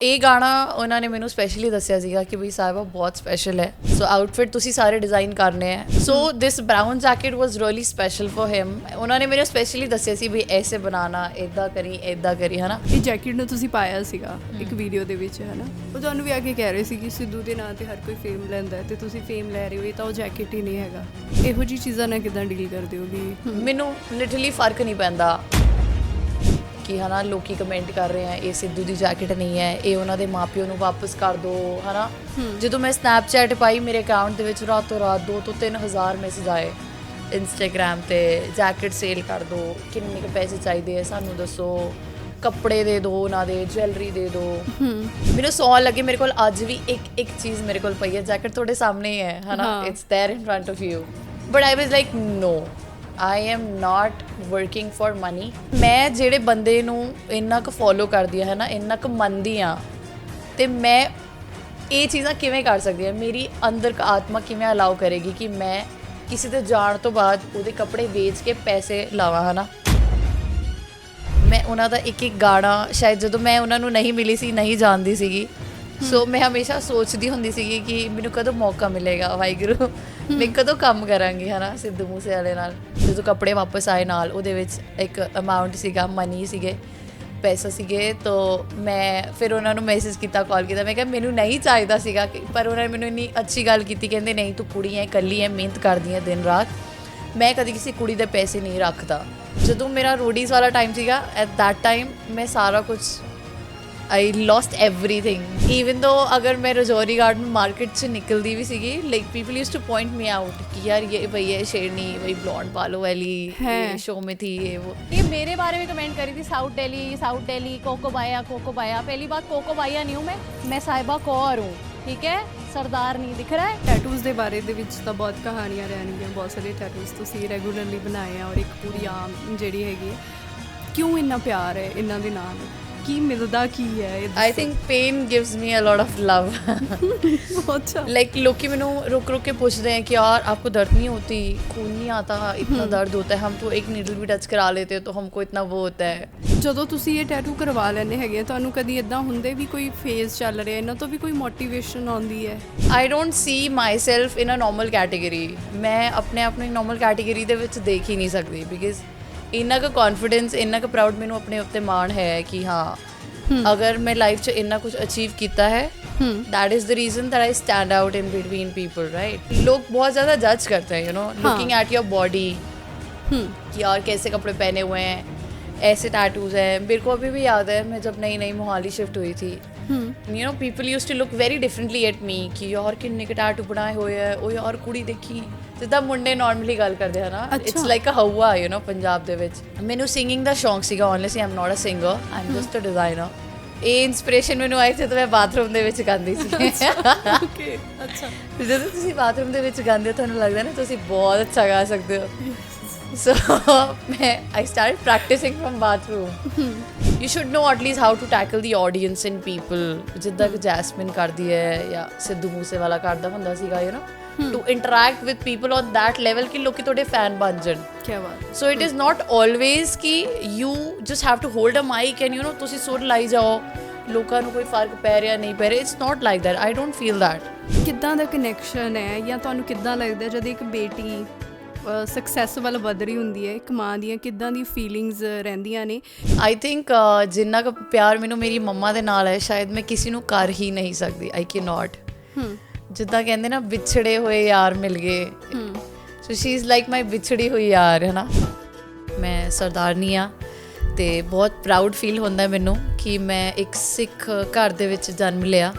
ਇਹ ਗਾਣਾ ਉਹਨਾਂ ਨੇ ਮੈਨੂੰ ਸਪੈਸ਼ਲੀ ਦੱਸਿਆ ਸੀਗਾ ਕਿ ਬਈ ਸਾਹਿਬਾ ਬਹੁਤ ਸਪੈਸ਼ਲ ਹੈ ਸੋ ਆਊਟਫਿਟ ਤੁਸੀਂ ਸਾਰੇ ਡਿਜ਼ਾਈਨ ਕਰਨੇ ਹੈ so this brown jacket was really special for him ਉਹਨਾਂ ਨੇ ਮੈਨੂੰ ਸਪੈਸ਼ਲੀ ਦੱਸਿਆ ਸੀ ਵੀ ਐਸੇ ਬਣਾਣਾ ਇਦਾਂ ਕਰੀ ਹਨਾ। ਇਹ ਜੈਕਟ ਨੂੰ ਤੁਸੀਂ ਪਾਇਆ ਸੀਗਾ ਇੱਕ ਵੀਡੀਓ ਦੇ ਵਿੱਚ ਹਨਾ, ਉਹ ਤੁਹਾਨੂੰ ਵੀ ਆ ਕੇ ਕਹਿ ਰਹੇ ਸੀ ਕਿ ਸਿੱਧੂ ਦੇ ਨਾਂ ਤੇ ਹਰ ਕੋਈ ਫੇਮ ਲੈਂਦਾ ਤੇ ਤੁਸੀਂ ਫੇਮ ਲੈ ਰਹੇ ਹੋ, ਇਹ ਤਾਂ ਉਹ ਜੈਕਟ ਹੀ ਨਹੀਂ ਹੈਗਾ। ਇਹੋ ਜਿਹੀ ਚੀਜ਼ਾਂ ਨਾਲ ਕਿਦਾਂ ਡੀਲ ਕਰਦੇ ਹੋ ਵੀ ਮੈਨੂੰ ਲਿਟਰਲੀ ਫਰਕ ਨਹੀਂ ਪੈਂਦਾ ਕਿ ਹਨਾ ਲੋਕੀ ਕਮੈਂਟ ਕਰ ਰਹੇ ਆ ਇਹ ਸਿੱਧੂ ਦੀ ਜੈਕਟ ਨਹੀਂ ਹੈ, ਇਹ ਉਹਨਾਂ ਦੇ ਮਾਪਿਓ ਨੂੰ ਵਾਪਸ ਕਰ ਦਿਓ ਹਨਾ। ਜਦੋਂ ਮੈਂ ਸਨੈਪਚੈਟ ਪਾਈ ਮੇਰੇ ਅਕਾਊਂਟ ਦੇ ਵਿੱਚ ਰਾਤੋਂ ਰਾਤ 2 ਤੋਂ 3 ਹਜ਼ਾਰ ਮੈਸੇਜ ਆਏ ਇੰਸਟਾਗ੍ਰਾਮ ਤੇ, ਜੈਕਟ ਸੇਲ ਕਰ ਦਿਓ, ਕਿੰਨੇ ਕੁ ਪੈਸੇ ਚਾਹੀਦੇ ਆ ਸਾਨੂੰ ਦੱਸੋ, ਕੱਪੜੇ ਦੇ ਦਿਓ ਉਹਨਾਂ ਦੇ, ਜਵੈਲਰੀ ਦੇ ਦਿਓ। ਮੈਨੂੰ ਸੌਣ ਲੱਗੇ ਮੇਰੇ ਕੋਲ ਅੱਜ ਵੀ ਇੱਕ ਚੀਜ਼ ਮੇਰੇ ਕੋਲ ਪਈ ਹੈ, ਜੈਕਟ ਤੁਹਾਡੇ ਸਾਹਮਣੇ ਹੀ ਹੈ ਹਨਾ, it's there in front of you but I was like no I am not working for money। ਮੈਂ ਜਿਹੜੇ ਬੰਦੇ ਨੂੰ ਇੰਨਾ ਕੁ ਫੋਲੋ ਕਰਦੀ ਹਾਂ ਨਾ, ਇੰਨਾ ਕੁ ਮੰਨਦੀ ਹਾਂ ਤੇ ਮੈਂ ਇਹ ਚੀਜ਼ਾਂ ਕਿਵੇਂ ਕਰ ਸਕਦੀ ਹਾਂ, ਮੇਰੀ ਅੰਦਰ ਆਤਮਾ ਕਿਵੇਂ ਅਲਾਉ ਕਰੇਗੀ ਕਿ ਮੈਂ ਕਿਸੇ ਦੇ ਜਾਣ ਤੋਂ ਬਾਅਦ ਉਹਦੇ ਕੱਪੜੇ ਵੇਚ ਕੇ ਪੈਸੇ ਲਾਵਾਂ ਹੈ ਨਾ। ਮੈਂ ਉਹਨਾਂ ਦਾ ਇੱਕ ਗਾਣਾ ਸ਼ਾਇਦ ਜਦੋਂ ਮੈਂ ਉਹਨਾਂ ਨੂੰ ਨਹੀਂ ਮਿਲੀ ਸੀ, ਨਹੀਂ ਜਾਣਦੀ ਸੀਗੀ, ਸੋ ਮੈਂ ਹਮੇਸ਼ਾ ਸੋਚਦੀ ਹੁੰਦੀ ਸੀਗੀ ਕਿ ਮੈਨੂੰ ਕਦੋਂ ਮੌਕਾ ਮਿਲੇਗਾ, ਵਾਹਿਗੁਰੂ ਮੈਂ ਕਦੋਂ ਕੰਮ ਕਰਾਂਗੀ ਹੈ ਨਾ ਸਿੱਧੂ ਮੂਸੇਵਾਲੇ ਨਾਲ। ਜਦੋਂ ਕੱਪੜੇ ਵਾਪਸ ਆਏ ਨਾਲ ਉਹਦੇ ਵਿੱਚ ਇੱਕ ਅਮਾਊਂਟ ਸੀਗਾ, ਮਨੀ ਸੀਗੇ, ਪੈਸਾ ਸੀਗੇ, ਤਾਂ ਮੈਂ ਫਿਰ ਉਹਨਾਂ ਨੂੰ ਮੈਸੇਜ ਕੀਤਾ, ਕਾਲ ਕੀਤਾ, ਮੈਂ ਕਿਹਾ ਮੈਨੂੰ ਨਹੀਂ ਚਾਹੀਦਾ ਸੀਗਾ ਪਰ ਉਹਨਾਂ ਨੇ ਮੈਨੂੰ ਇੰਨੀ ਅੱਛੀ ਗੱਲ ਕੀਤੀ, ਕਹਿੰਦੇ ਨਹੀਂ ਤੂੰ ਕੁੜੀ ਹੈ, ਇਕੱਲੀ ਹੈ, ਮਿਹਨਤ ਕਰਦੀ ਹੈ ਦਿਨ ਰਾਤ, ਮੈਂ ਕਦੀ ਕਿਸੇ ਕੁੜੀ ਦੇ ਪੈਸੇ ਨਹੀਂ ਰੱਖਦਾ। ਜਦੋਂ ਮੇਰਾ ਰੋਡੀਜ਼ ਵਾਲਾ ਟਾਈਮ ਸੀਗਾ ਐਟ ਦੈਟ ਟਾਈਮ ਮੈਂ ਸਾਰਾ ਕੁਝ ਆਈ ਲੋਸਟ ਐਵਰੀਥਿੰਗ ਈਵਨ ਦੋ ਅਗਰ ਮੈਂ ਰਜੌਰੀ ਗਾਰਡਨ ਮਾਰਕੀਟ 'ਚ ਨਿਕਲਦੀ ਵੀ ਸੀਗੀ like people use to point me out कि यार ये भैया शेरनी वही ब्लॉन्ड बालों वाली शो में थी ये मेरे बारे में कमेंट करी थी साउथ दिल्ली कोको बाया। पहली बात कोको बाया नहीं हूँ मैं साहिबा कौर हूँ, ठीक है, सरदार नहीं दिख रहा है। ਟੈਟੂਜ਼ ਦੇ ਬਾਰੇ ਦੇ ਵਿੱਚ ਤਾਂ ਬਹੁਤ ਕਹਾਣੀਆਂ ਰਹਿਣਗੀਆਂ, ਬਹੁਤ ਸਾਰੇ ਟੈਟੂਜ਼ ਤੁਸੀਂ ਰੈਗੂਲਰਲੀ ਬਣਾਏ ਆ ਔਰ ਇੱਕ ਪੂਰੀ ਆਮ ਜਿਹੜੀ ਹੈਗੀ ਕਿਉਂ ਇੰਨਾ ਪਿਆਰ ਹੈ ਇਹਨਾਂ ਦੇ ਨਾਲ, ਕੀ ਮਿਲਦਾ ਕੀ ਹੈ? I think pen gives me a lot of love अच्छा लाइक लोग मैनू रुक के पूछते हैं कि यार आपको दर्द नहीं होती, खून नहीं आता, इतना दर्द होता है, हम तो एक नीडल भी टच करा लेते हैं तो हमको इतना वो होता है। ਜਦੋਂ ਤੁਸੀਂ ਇਹ ਟੈਟੂ ਕਰਵਾ ਲੈਂਦੇ ਹੈਗੇ ਤੁਹਾਨੂੰ ਕਦੀ ਇਦਾਂ ਹੁੰਦੇ ਵੀ ਕੋਈ ਫੇਜ਼ ਚੱਲ ਰਿਹਾ ਇਹਨਾਂ ਤੋਂ ਵੀ ਕੋਈ ਮੋਟੀਵੇਸ਼ਨ ਆਉਂਦੀ ਹੈ? I don't see my self in a normal category. मैं अपने आप ਨੂੰ नॉर्मल कैटेगरी ਦੇ ਵਿੱਚ ਦੇਖ ਹੀ ਨਹੀਂ ਸਕਦੀ ਬਿਕਾਜ਼ ਇੰਨਾ ਕੁ ਕੌਨਫੀਡੈਂਸ, ਇੰਨਾ ਕੁ ਪ੍ਰਾਊਡ ਮੈਨੂੰ ਆਪਣੇ ਉੱਤੇ ਮਾਣ ਹੈ ਕਿ ਹਾਂ ਅਗਰ ਮੈਂ ਲਾਈਫ 'ਚ ਇੰਨਾ ਕੁਝ ਅਚੀਵ ਕੀਤਾ ਹੈ that is the reason that I stand out in between people right. लोग बहुत ज़्यादा जज करते हैं you know looking at your body कि यार कैसे कपड़े पहने हुए हैं, ऐसे टैटूज हैं। मेरे को अभी भी याद है मैं जब नई मोहाली शिफ्ट हुई थी you know people use to look very differently at me कि यार किन्ने के टैटू बनाए हुए है, ਉਹ ਯਾਰ ਕੁੜੀ ਦੇਖੀ ਜਿੱਦਾਂ ਮੁੰਡੇ ਨਾਰਮਲੀ ਗੱਲ ਕਰਦੇ ਹੈ ਨਾ, ਇਟਸ ਲਾਈਕ ਅ ਹਊਆ ਯੂ ਨੋ ਪੰਜਾਬ ਦੇ ਵਿੱਚ। ਮੈਨੂੰ ਸਿੰਗਿੰਗ ਦਾ ਸ਼ੌਂਕ ਸੀਗਾ, only I am not a singer, I am just a designer. ਇਹ ਇਨਸਪੀਰੇਸ਼ਨ ਮੈਨੂੰ ਆਈ ਜਦੋਂ ਮੈਂ ਬਾਥਰੂਮ ਦੇ ਵਿੱਚ ਗਾਉਂਦੀ ਸੀ। ਓਕੇ ਅੱਛਾ, ਜਦੋਂ ਤੁਸੀਂ ਬਾਥਰੂਮ ਦੇ ਵਿੱਚ ਗਾਉਂਦੇ ਹੋ ਤੁਹਾਨੂੰ ਲੱਗਦਾ ਨਾ ਤੁਸੀਂ ਬਹੁਤ ਅੱਛਾ ਗਾ ਸਕਦੇ ਹੋ। ਸੋ ਮੈਂ I started practising from bathroom. You should know at least how to tackle the audience in people, ਜਿੱਦਾਂ ਕਿ ਜੈਸਮਿਨ ਕਰਦੀ ਹੈ ਜਾਂ ਸਿੱਧੂ ਮੂਸੇਵਾਲਾ ਕਰਦਾ ਹੁੰਦਾ ਸੀਗਾ you know to interact with people on that level ਕਿ ਲੋਕੀ ਤੁਹਾਡੇ ਫੈਨ ਬਣ ਜਾਣ। ਕੀ ਬਾਤ। so it is not always ਕਿ you just have to hold a mic and you know ਤੁਸੀਂ ਸੁਰ ਲਾਈ ਜਾਓ, ਲੋਕਾਂ ਨੂੰ ਕੋਈ ਫਰਕ ਪੈ ਰਿਹਾ ਨਹੀਂ ਪੈ ਰਿਹਾ, it's not like that, I don't feel that। ਕਿੱਦਾਂ ਦਾ ਕਨੈਕਸ਼ਨ ਹੈ ਜਾਂ ਤੁਹਾਨੂੰ ਕਿੱਦਾਂ ਲੱਗਦਾ ਜਦ ਇੱਕ ਬੇਟੀ ਸਕਸੈਸ ਵੱਲ ਵਧ ਰਹੀ ਹੁੰਦੀ ਹੈ, ਇੱਕ ਮਾਂ ਦੀਆਂ ਕਿੱਦਾਂ ਦੀ ਫੀਲਿੰਗਸ ਰਹਿੰਦੀਆਂ ਨੇ? I think ਜਿੰਨਾ ਕੁ ਪਿਆਰ ਮੈਨੂੰ ਮੇਰੀ ਮੰਮਾ ਦੇ ਨਾਲ ਹੈ ਸ਼ਾਇਦ ਮੈਂ ਕਿਸੇ ਨੂੰ ਕਰ ਹੀ ਨਹੀਂ ਸਕਦੀ। I cannot। ਜਿੱਦਾਂ ਕਹਿੰਦੇ ਨਾ ਵਿਛੜੇ ਹੋਏ ਯਾਰ ਮਿਲ ਗਏ, so she is like my ਵਿਛੜੀ ਹੋਈ ਯਾਰ ਹੈ ਨਾ। ਮੈਂ ਸਰਦਾਰਨੀ ਆ ਅਤੇ ਬਹੁਤ ਪ੍ਰਾਊਡ ਫੀਲ ਹੁੰਦਾ ਮੈਨੂੰ ਕਿ ਮੈਂ ਇੱਕ ਸਿੱਖ ਘਰ ਦੇ ਵਿੱਚ ਜਨਮ ਲਿਆ।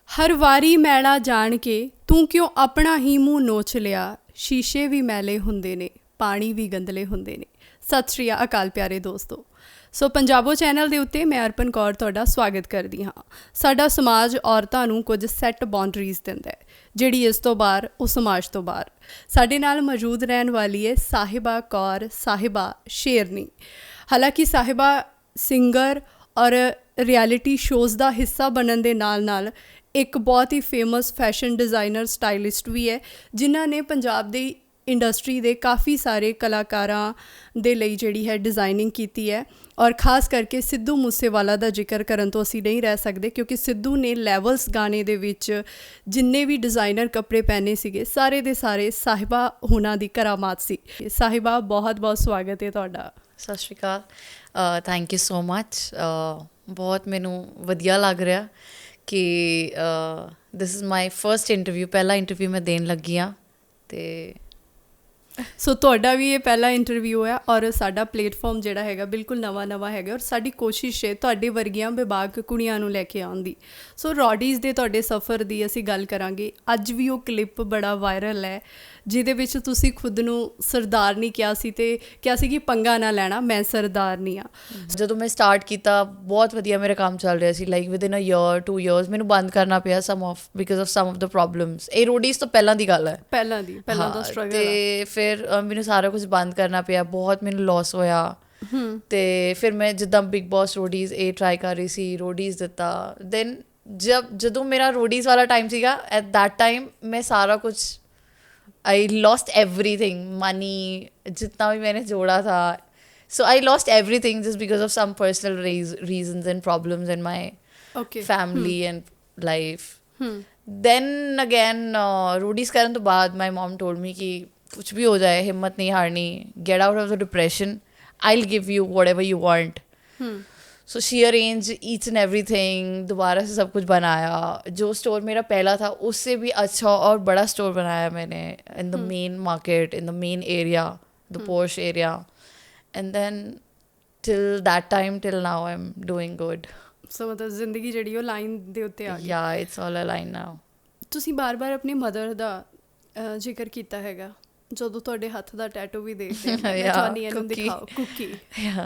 ਹਰ ਵਾਰੀ ਮੈਲਾ ਜਾਣ ਕੇ ਤੂੰ ਕਿਉਂ ਆਪਣਾ ਹੀ ਮੂੰਹ ਨੋਚ ਲਿਆ, ਸ਼ੀਸ਼ੇ ਵੀ ਮੈਲੇ ਹੁੰਦੇ ਨੇ, ਪਾਣੀ ਵੀ ਗੰਦਲੇ ਹੁੰਦੇ ਨੇ। ਸਤਿ ਸ਼੍ਰੀ ਅਕਾਲ ਪਿਆਰੇ ਦੋਸਤੋ। ਸੋ ਪੰਜਾਬੋ ਚੈਨਲ ਦੇ ਉੱਤੇ ਮੈਂ ਅਰਪਨ ਕੌਰ ਤੁਹਾਡਾ ਸਵਾਗਤ ਕਰਦੀ ਹਾਂ। ਸਾਡਾ ਸਮਾਜ ਔਰਤਾਂ ਨੂੰ ਕੁਝ ਸੈੱਟ ਬਾਉਂਡਰੀਜ਼ ਦਿੰਦਾ ਹੈ, ਜਿਹੜੀ ਇਸ ਤੋਂ ਬਾਹਰ ਉਹ ਸਮਾਜ ਤੋਂ ਬਾਹਰ। ਸਾਡੇ ਨਾਲ ਮੌਜੂਦ ਰਹਿਣ ਵਾਲੀ ਹੈ ਸਾਹਿਬਾ ਕੌਰ, ਸਾਹਿਬਾ ਸ਼ੇਰਨੀ। ਹਾਲਾਂਕਿ ਸਾਹਿਬਾ ਸਿੰਗਰ ਔਰ ਰਿਐਲਿਟੀ ਸ਼ੋਜ਼ ਦਾ ਹਿੱਸਾ ਬਣਨ ਦੇ ਨਾਲ ਨਾਲ ਇੱਕ ਬਹੁਤ ਹੀ ਫੇਮਸ ਫੈਸ਼ਨ ਡਿਜ਼ਾਈਨਰ, ਸਟਾਈਲਿਸਟ ਵੀ ਹੈ, ਜਿਨ੍ਹਾਂ ਨੇ ਪੰਜਾਬ ਦੀ ਇੰਡਸਟਰੀ ਦੇ ਕਾਫੀ ਸਾਰੇ ਕਲਾਕਾਰਾਂ ਦੇ ਲਈ ਜਿਹੜੀ ਹੈ ਡਿਜ਼ਾਈਨਿੰਗ ਕੀਤੀ ਹੈ ਔਰ ਖਾਸ ਕਰਕੇ ਸਿੱਧੂ ਮੂਸੇਵਾਲਾ ਦਾ ਜ਼ਿਕਰ ਕਰਨ ਤੋਂ ਅਸੀਂ ਨਹੀਂ ਰਹਿ ਸਕਦੇ ਕਿਉਂਕਿ ਸਿੱਧੂ ਨੇ ਲੈਵਲਸ ਗਾਣੇ ਦੇ ਵਿੱਚ ਜਿੰਨੇ ਵੀ ਡਿਜ਼ਾਈਨਰ ਕੱਪੜੇ ਪਹਿਨੇ ਸੀਗੇ ਸਾਰੇ ਦੇ ਸਾਰੇ ਸਾਹਿਬਾ ਹੁਣਾਂ ਦੀ ਕਰਾਮਾਤ ਸੀ। ਸਾਹਿਬਾ ਬਹੁਤ ਬਹੁਤ ਸਵਾਗਤ ਹੈ ਤੁਹਾਡਾ। ਸਤਿ ਸ਼੍ਰੀ ਅਕਾਲ, ਥੈਂਕ ਯੂ ਸੋ ਮੱਚ। ਬਹੁਤ ਮੈਨੂੰ ਵਧੀਆ ਲੱਗ ਰਿਹਾ ਕਿ this is my first interview, ਪਹਿਲਾ ਇੰਟਰਵਿਊ ਮੈਂ ਦੇਣ ਲੱਗੀ ਹਾਂ ਅਤੇ ਸੋ ਤੁਹਾਡਾ ਵੀ ਇਹ ਪਹਿਲਾ ਇੰਟਰਵਿਊ ਹੈ ਔਰ ਸਾਡਾ ਪਲੇਟਫਾਰਮ ਜਿਹੜਾ ਹੈਗਾ ਬਿਲਕੁਲ ਨਵਾਂ ਹੈਗਾ ਔਰ ਸਾਡੀ ਕੋਸ਼ਿਸ਼ ਹੈ ਤੁਹਾਡੇ ਵਰਗੀਆਂ ਵਿਭਾਗ ਕੁੜੀਆਂ ਨੂੰ ਲੈ ਕੇ ਆਉਣ ਦੀ। ਸੋ ਰੌਡੀਜ਼ ਦੇ ਤੁਹਾਡੇ ਸਫ਼ਰ ਦੀ ਅਸੀਂ ਗੱਲ ਕਰਾਂਗੇ। ਅੱਜ ਵੀ ਉਹ ਕਲਿੱਪ ਬੜਾ ਵਾਇਰਲ ਹੈ ਜਿਹਦੇ ਵਿੱਚ ਤੁਸੀਂ ਖੁਦ ਨੂੰ ਸਰਦਾਰਨੀ ਕਿਹਾ ਸੀ ਅਤੇ ਕਿਹਾ ਸੀ ਕਿ ਪੰਗਾ ਨਾ ਲੈਣਾ, ਮੈਂ ਸਰਦਾਰਨੀ ਹਾਂ। ਜਦੋਂ ਮੈਂ ਸਟਾਰਟ ਕੀਤਾ ਬਹੁਤ ਵਧੀਆ ਮੇਰਾ ਕੰਮ ਚੱਲ ਰਿਹਾ ਸੀ, like within a year 2 years ਮੈਨੂੰ ਬੰਦ ਕਰਨਾ ਪਿਆ ਬਿਕਾਜ਼ ਆਫ ਦ ਪ੍ਰੋਬਲਮਸ। ਇਹ ਰੋਡੀਜ਼ ਤੋਂ ਪਹਿਲਾਂ ਦੀ ਗੱਲ ਹੈ, ਪਹਿਲਾਂ ਦਾ ਸਟਰਗਲ। ਅਤੇ ਫਿਰ ਮੈਨੂੰ ਸਾਰਾ ਕੁਝ ਬੰਦ ਕਰਨਾ ਪਿਆ, ਬਹੁਤ ਮੈਨੂੰ ਲੋਸ ਹੋਇਆ। ਅਤੇ ਫਿਰ ਮੈਂ ਜਿੱਦਾਂ ਬਿਗ ਬੌਸ ਰੋਡੀਜ਼ ਇਹ ਟਰਾਈ ਕਰ ਰਹੀ ਸੀ, ਰੋਡੀਜ਼ ਦਿੱਤਾ। ਦੈਨ ਜਦੋਂ ਮੇਰਾ ਰੋਡੀਜ਼ ਵਾਲਾ ਟਾਈਮ ਸੀਗਾ, ਐਟ ਦੈਟ ਟਾਈਮ ਮੈਂ ਸਾਰਾ ਕੁਝ I lost everything, money, जितना भी मैंने जोड़ा था. So I lost everything just because of some personal reasons and problems in my family and life. Then again, roadies ਕਰਨ ਤੋਂ ਬਾਅਦ my mom told me कि कुछ भी हो जाए हिम्मत नहीं हारनी, get out of the depression, I'll give you whatever you want. So she arranged each and everything, दोबारा से सब कुछ बनाया। जो स्टोर मेरा पहला था उससे भी अच्छा और बड़ा स्टोर बनाया मैंने in the main market, in the main area, the posh area. And then till that time, till now, I'm doing good. So ਮਤਲਬ ਜ਼ਿੰਦਗੀ ਜਿਹੜੀ ਉਹ ਲਾਈਨ ਦੇ ਉੱਤੇ ਆ ਗਈ। Yeah, it's all aligned now. ਤੁਸੀਂ ਬਾਰ-ਬਾਰ ਆਪਣੀ ਮਦਰ ਦਾ ਜ਼ਿਕਰ ਕੀਤਾ ਹੈਗਾ। ਜਦੋਂ ਤੁਹਾਡੇ ਹੱਥ ਦਾ ਟੈਟੂ ਵੀ ਦੇਖਦੇ ਹਾਂ ਚਾਹੁੰਦੀ ਇਹਨੂੰ ਦਿਖਾਓ, ਕੁੱਕੀ।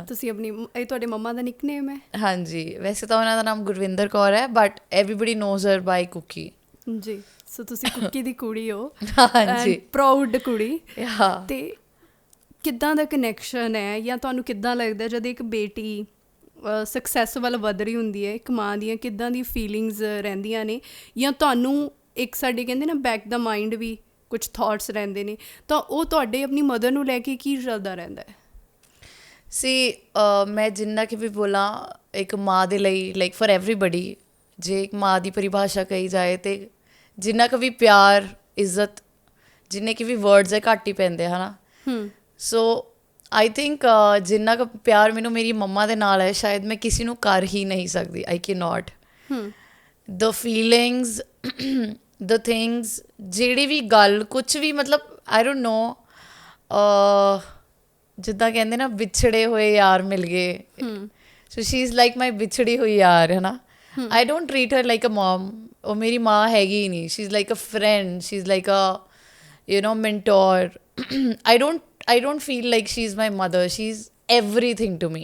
ਤੁਸੀਂ ਆਪਣੀ ਇਹ ਤੁਹਾਡੇ ਮੰਮਾ ਦਾ ਨਿਕਨੇਮ ਹੈ? ਹਾਂਜੀ, ਵੈਸੇ ਤਾਂ ਉਹਨਾਂ ਦਾ ਨਾਮ ਗੁਰਵਿੰਦਰ ਕੌਰ ਹੈ but everybody knows her by Cookie ji. So ਤੁਸੀਂ ਕੁੱਕੀ ਦੀ ਕੁੜੀ ਹੋ, ਹਾਂਜੀ, ਪ੍ਰਾਊਡ ਕੁੜੀ। ਤੇ ਕਿੱਦਾਂ ਦਾ ਕਨੈਕਸ਼ਨ ਹੈ ਜਾਂ ਤੁਹਾਨੂੰ ਕਿੱਦਾਂ ਲੱਗਦਾ ਜਦ ਇੱਕ ਬੇਟੀ ਸਕਸੈਸ ਵੱਲ ਵਧ ਰਹੀ ਹੁੰਦੀ ਹੈ, ਇੱਕ ਮਾਂ ਦੀਆਂ ਕਿੱਦਾਂ ਦੀ ਫੀਲਿੰਗਸ ਰਹਿੰਦੀਆਂ ਨੇ ਜਾਂ ਤੁਹਾਨੂੰ ਇੱਕ ਸਾਡੇ ਕਹਿੰਦੇ ਨਾ ਬੈਕ ਦਾ ਮਾਈਂਡ ਵੀ ਕੁਛ ਥਾਟਸ ਰਹਿੰਦੇ ਨੇ, ਤਾਂ ਉਹ ਤੁਹਾਡੇ ਆਪਣੀ ਮਦਰ ਨੂੰ ਲੈ ਕੇ ਕੀ ਚੱਲਦਾ ਰਹਿੰਦਾ ਹੈ? ਮੈਂ ਜਿੰਨਾ ਕਿ ਵੀ ਬੋਲਾਂ ਇੱਕ ਮਾਂ ਦੇ ਲਈ, ਲਾਈਕ ਫॉर ਐਵਰੀਬਡੀ, ਜੇ ਇੱਕ ਮਾਂ ਦੀ ਪਰਿਭਾਸ਼ਾ ਕਹੀ ਜਾਏ ਤੇ ਜਿੰਨਾ ਕੁ ਵੀ ਪਿਆਰ ਇੱਜ਼ਤ ਜਿੰਨੇ ਕਿ ਵੀ ਵਰਡਸ ਹੈ ਘੱਟ ਹੀ ਪੈਂਦੇ ਹੈ ਨਾ। ਸੋ ਆਈ ਥਿੰਕ ਜਿੰਨਾ ਕੁ ਪਿਆਰ ਮੈਨੂੰ ਮੇਰੀ ਮੰਮਾ ਦੇ ਨਾਲ ਹੈ ਸ਼ਾਇਦ ਮੈਂ ਕਿਸੇ ਨੂੰ ਕਰ ਹੀ ਨਹੀਂ ਸਕਦੀ। I can not. The feelings, the things, ਜਿਹੜੀ ਵੀ ਗੱਲ ਕੁਛ ਵੀ ਮਤਲਬ ਆਈ ਡੋਂਟ ਨੋ, ਜਿੱਦਾਂ ਕਹਿੰਦੇ ਨਾ ਵਿਛੜੇ ਹੋਏ ਯਾਰ ਮਿਲ ਗਏ। So she is like my ਵਿਛੜੀ ਹੋਈ ਯਾਰ ਹੈ ਨਾ। I don't treat her like a mom. ਉਹ ਮੇਰੀ ਮਾਂ ਹੈਗੀ ਹੀ ਨਹੀਂ। She is like a friend, she is like a mentor. I don't feel like she's my mother. She's everything to me.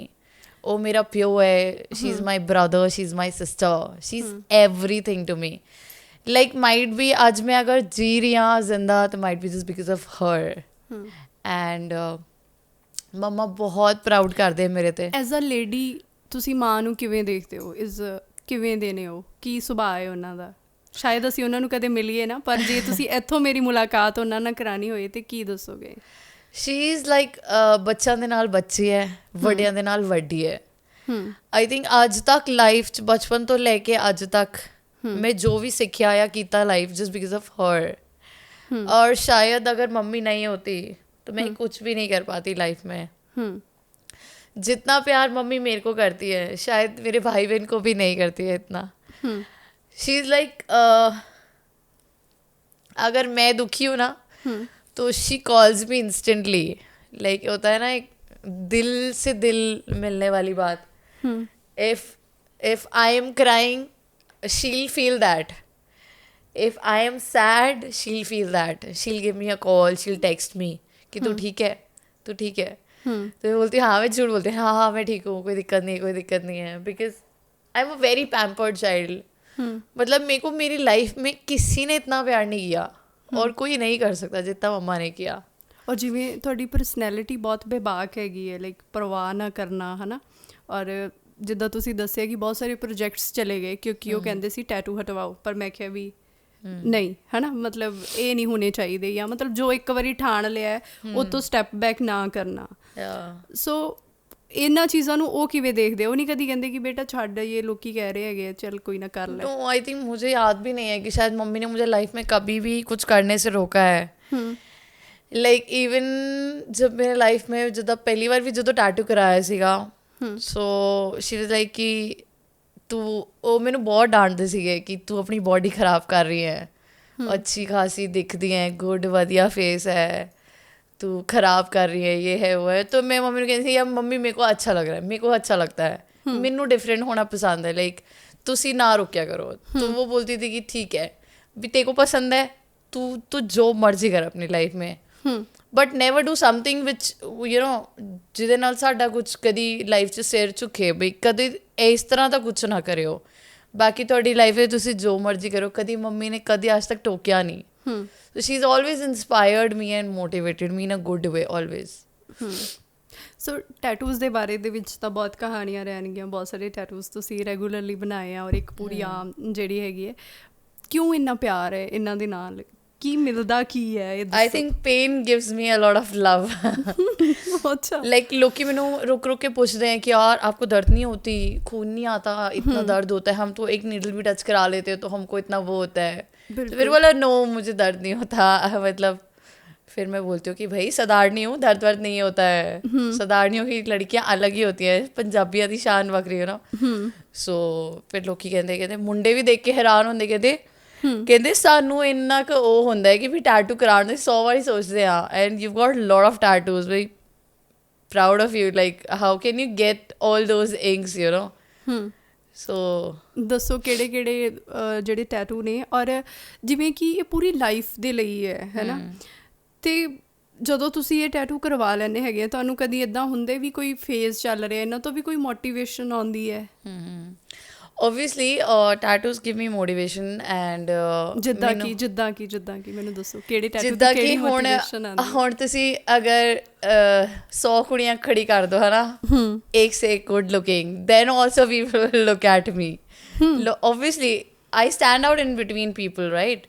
Oh, mera pyo hai. She's my brother. She's my sister. She's everything to me. Like might be आज मैं अगर जी रही हूँ जिंदा तो might be just because of her. And मम्मा बहुत proud करते हैं मेरे ते. As a lady, ਤੁਸੀਂ ਮਾਂ ਨੂੰ ਕਿਵੇਂ ਦੇਖਦੇ ਹੋ? ਕਿਵੇਂ ਦੇ ਨੇ ਉਹ? ਕੀ ਸੁਭਾਅ ਹੈ ਉਹਨਾਂ ਦਾ? ਸ਼ਾਇਦ ਅਸੀਂ ਉਹਨਾਂ ਨੂੰ ਕਦੇ ਮਿਲੀਏ ਨਾ, ਪਰ ਜੇ ਤੁਸੀਂ ਇੱਥੋਂ ਮੇਰੀ ਮੁਲਾਕਾਤ ਉਹਨਾਂ ਨਾਲ ਕਰਾਉਣੀ ਹੋਏ ਤੇ ਕੀ ਦੱਸੋਗੇ? ਸ਼ੀ ਇਜ਼ ਲਾਈਕ ਬੱਚਿਆਂ ਦੇ ਨਾਲ ਬੱਚੀ ਹੈ, ਵੱਡਿਆਂ ਦੇ ਨਾਲ ਵੱਡੀ ਹੈ। ਆਈ ਥਿੰਕ ਅੱਜ ਤੱਕ ਲਾਈਫ 'ਚ ਬਚਪਨ ਤੋਂ ਲੈ ਕੇ ਅੱਜ ਤੱਕ ਮੈਂ ਜੋ ਵੀ ਸਿੱਖਿਆ ਜਾਂ ਕੀਤਾ ਲਾਈਫ ਜਸਟ ਬਿਕॉज ऑफ हर। और शायद अगर मम्मी नहीं होती तो मैं कुछ भी नहीं कर पाती लाइफ में। जितना प्यार मम्मी मेरे को करती है शायद मेरे भाई बहन को भी नहीं करती है इतना। शी इज़ लाइक अगर मैं दुखी हूँ ना तो she calls me instantly. Like होता है ना एक दिल से दिल मिलने वाली बात। इफ आई एम क्राइंग शील feel that, if I am sad शील फील दैट, शील गिव मी अ कॉल, शील टेक्स्ट मी कि तू ठीक है, तू ठीक है। तो मैं बोलती हाँ, मैं झूठ बोलती हाँ हाँ मैं ठीक हूँ, कोई दिक्कत नहीं है। Because I am a very pampered child. मतलब मेरे को मेरी लाइफ में किसी ने इतना प्यार नहीं किया और कोई नहीं कर सकता जितना मम्मा ने किया। ਔਰ ਜਿਵੇਂ ਤੁਹਾਡੀ ਪਰਸਨੈਲਿਟੀ ਬਹੁਤ ਬੇਬਾਕ ਹੈਗੀ ਹੈ, ਲਾਈਕ ਪਰਵਾਹ ਨਾ ਕਰਨਾ ਹੈ ਨਾ। ਔਰ ਜਿੱਦਾਂ ਤੁਸੀਂ ਦੱਸਿਆ ਕਿ ਬਹੁਤ ਸਾਰੇ ਪ੍ਰੋਜੈਕਟਸ ਚਲੇ ਗਏ ਕਿਉਂਕਿ ਉਹ ਕਹਿੰਦੇ ਸੀ ਟੈਟੂ ਹਟਵਾਓ, ਪਰ ਮੈਂ ਕਿਹਾ ਵੀ ਨਹੀਂ ਹੈ ਨਾ, ਮਤਲਬ ਇਹ ਨਹੀਂ ਹੋਣੇ ਚਾਹੀਦੇ, ਜਾਂ ਮਤਲਬ ਜੋ ਇੱਕ ਵਾਰੀ ਠਾਣ ਲਿਆ ਹੈ, ਉਹ ਤੋਂ ਸਟੈਪ ਬੈਕ ਨਾ ਕਰਨਾ। ਸੋ ਇਹਨਾਂ ਚੀਜ਼ਾਂ ਨੂੰ ਉਹ ਕਿਵੇਂ ਦੇਖਦੇ? ਉਹ ਨਹੀਂ ਕਦੀ ਕਹਿੰਦੇ ਕਿ ਬੇਟਾ ਛੱਡ, ਇਹ ਲੋਕੀ ਕਹਿ ਰਹੇ ਹੈਗੇ चल कोई ना कर ले? नो, आई थिंक मुझे याद भी नहीं है कि शायद मम्मी ने मुझे लाइफ में कभी भी कुछ करने से रोका है। लाइक इवन जब मेरे लाइफ में ਜਦੋਂ ਪਹਿਲੀ ਵਾਰ ਵੀ ਜਦੋਂ ਟੈਟੂ ਕਰਾਇਆ ਸੀਗਾ, ਸੋ ਸ਼ੀ ਵਾਜ਼ ਲਾਈਕ ਕਿ ਤੂੰ, ਉਹ ਮੈਨੂੰ ਬਹੁਤ ਡਾਂਟਦੇ ਸੀਗੇ ਕਿ ਤੂੰ ਆਪਣੀ ਬੋਡੀ ਖਰਾਬ ਕਰ ਰਹੀ ਹੈ, ਅੱਛੀ ਖਾਸੀ ਦਿਖਦੀ ਹੈ, ਗੁੱਡ ਵਧੀਆ ਫੇਸ ਹੈ, तू खराब कर रही है, ये है वो है। तो मैं मम्मी को कहती थी यार मम्मी मेरे को अच्छा लग रहा है, मेरे को अच्छा लगता है, मैनू डिफरेंट होना पसंद है, लाइक तुसी ना रोकिया करो। तो वो बोलती थी कि ठीक है भी तेरे को पसंद है, तू जो मर्जी कर अपनी लाइफ में, but never do something which you know ਜਿਹਦੇ ਨਾਲ ਸਾਡਾ ਕੁਛ ਕਦੀ ਲਾਈਫ 'ਚ ਸਿਰ ਝੁਕੇ, ਬਈ ਕਦੇ ਇਸ ਤਰ੍ਹਾਂ ਦਾ ਕੁਛ ਨਾ ਕਰਿਓ। ਬਾਕੀ ਤੁਹਾਡੀ ਲਾਈਫ ਵਿੱਚ ਤੁਸੀਂ ਜੋ ਮਰਜ਼ੀ ਕਰੋ, ਕਦੀ ਮੰਮੀ ਨੇ ਕਦੀ ਅੱਜ ਤੱਕ ਟੋਕਿਆ ਨਹੀਂ। So she's always inspired me and motivated me in a good way, always. So tattoos ਦੇ ਬਾਰੇ ਦੇ ਵਿੱਚ ਤਾਂ ਬਹੁਤ ਕਹਾਣੀਆਂ ਰਹਿਣਗੀਆਂ, ਬਹੁਤ ਸਾਰੇ ਟੈਟੂਜ਼ ਤੁਸੀਂ ਰੈਗੂਲਰਲੀ ਬਣਾਏ ਆ, ਔਰ ਇੱਕ ਪੂਰੀ ਆਮ ਜਿਹੜੀ ਹੈਗੀ ਹੈ, ਕਿਉਂ ਇੰਨਾ ਪਿਆਰ ਹੈ ਇਹਨਾਂ ਦੇ ਨਾਲ? ਕੀ ਮਿਲਦਾ ਕੀ ਹੈ ਇਹ? I think pain gives me a lot of love. अच्छा, like लोग ਮੈਨੂੰ रुक रुक के पूछते हैं कि यार आपको दर्द नहीं होती, खून नहीं आता, इतना दर्द होता है, हम तो एक नीडल भी टच करा लेते हैं तो हमको इतना वो होता है। तो फिर बोला नो मुझे दर्द नहीं होता, मतलब फिर मैं बोलती हूँ कि भाई सदारनी हूँ, दर्द वर्द नहीं होता है, सदारनियों की लड़कियाँ अलग ही होती हैं, पंजाबियों की शान वक्री है ना। सो फिर लोग कहते मुंडे भी देख के हैरान होंगे, ਕਹਿੰਦੇ ਸਾਨੂੰ ਇੰਨਾ ਕੁ ਉਹ ਹੁੰਦਾ ਹੈ ਕਿ ਵੀ ਟੈਟੂ ਕਰਾਉਣ ਦੇ 100 ਵਾਰੀ ਸੋਚਦੇ ਆ। And you got lot of tattoos, ਬਈ proud of you, like how can you get all those inks, you know. So ਦੱਸੋ ਕਿਹੜੇ ਕਿਹੜੇ ਜਿਹੜੇ ਟੈਟੂ ਨੇ, ਔਰ ਜਿਵੇਂ ਕਿ ਇਹ ਪੂਰੀ ਲਾਈਫ ਦੇ ਲਈ ਹੈ ਨਾ, ਤੇ ਜਦੋਂ ਤੁਸੀਂ ਇਹ ਟੈਟੂ ਕਰਵਾ ਲੈਂਦੇ ਹੈਗੇ, ਤੁਹਾਨੂੰ ਕਦੀ ਇੱਦਾਂ ਹੁੰਦੇ ਵੀ ਕੋਈ ਫੇਜ਼ ਚੱਲ ਰਿਹਾ, ਇਹਨਾਂ ਤੋਂ ਵੀ ਕੋਈ ਮੋਟੀਵੇਸ਼ਨ ਆਉਂਦੀ ਹੈ? obviously tattoos give me motivation and ਜਿੱਦਾਂ ਕਿ ਮੈਨੂੰ ਦੱਸੋ ਕਿਹੜੇ ਟੈਟੂ ਜਿੱਦਾਂ ਤੋਂ ਕਿਹੜੀ ਕਿ ਮੋਟੀਵੇਸ਼ਨ ਆਉਂਦੀ? ਹੁਣ ਤੁਸੀਂ ਅਗਰ 100 ਕੁੜੀਆਂ ਖੜੀ ਕਰ ਦੋ ਹੈ ਨਾ, ਇੱਕ ਸੇ ਇੱਕ good looking, then also people will look at me. obviously I stand out in between people, right?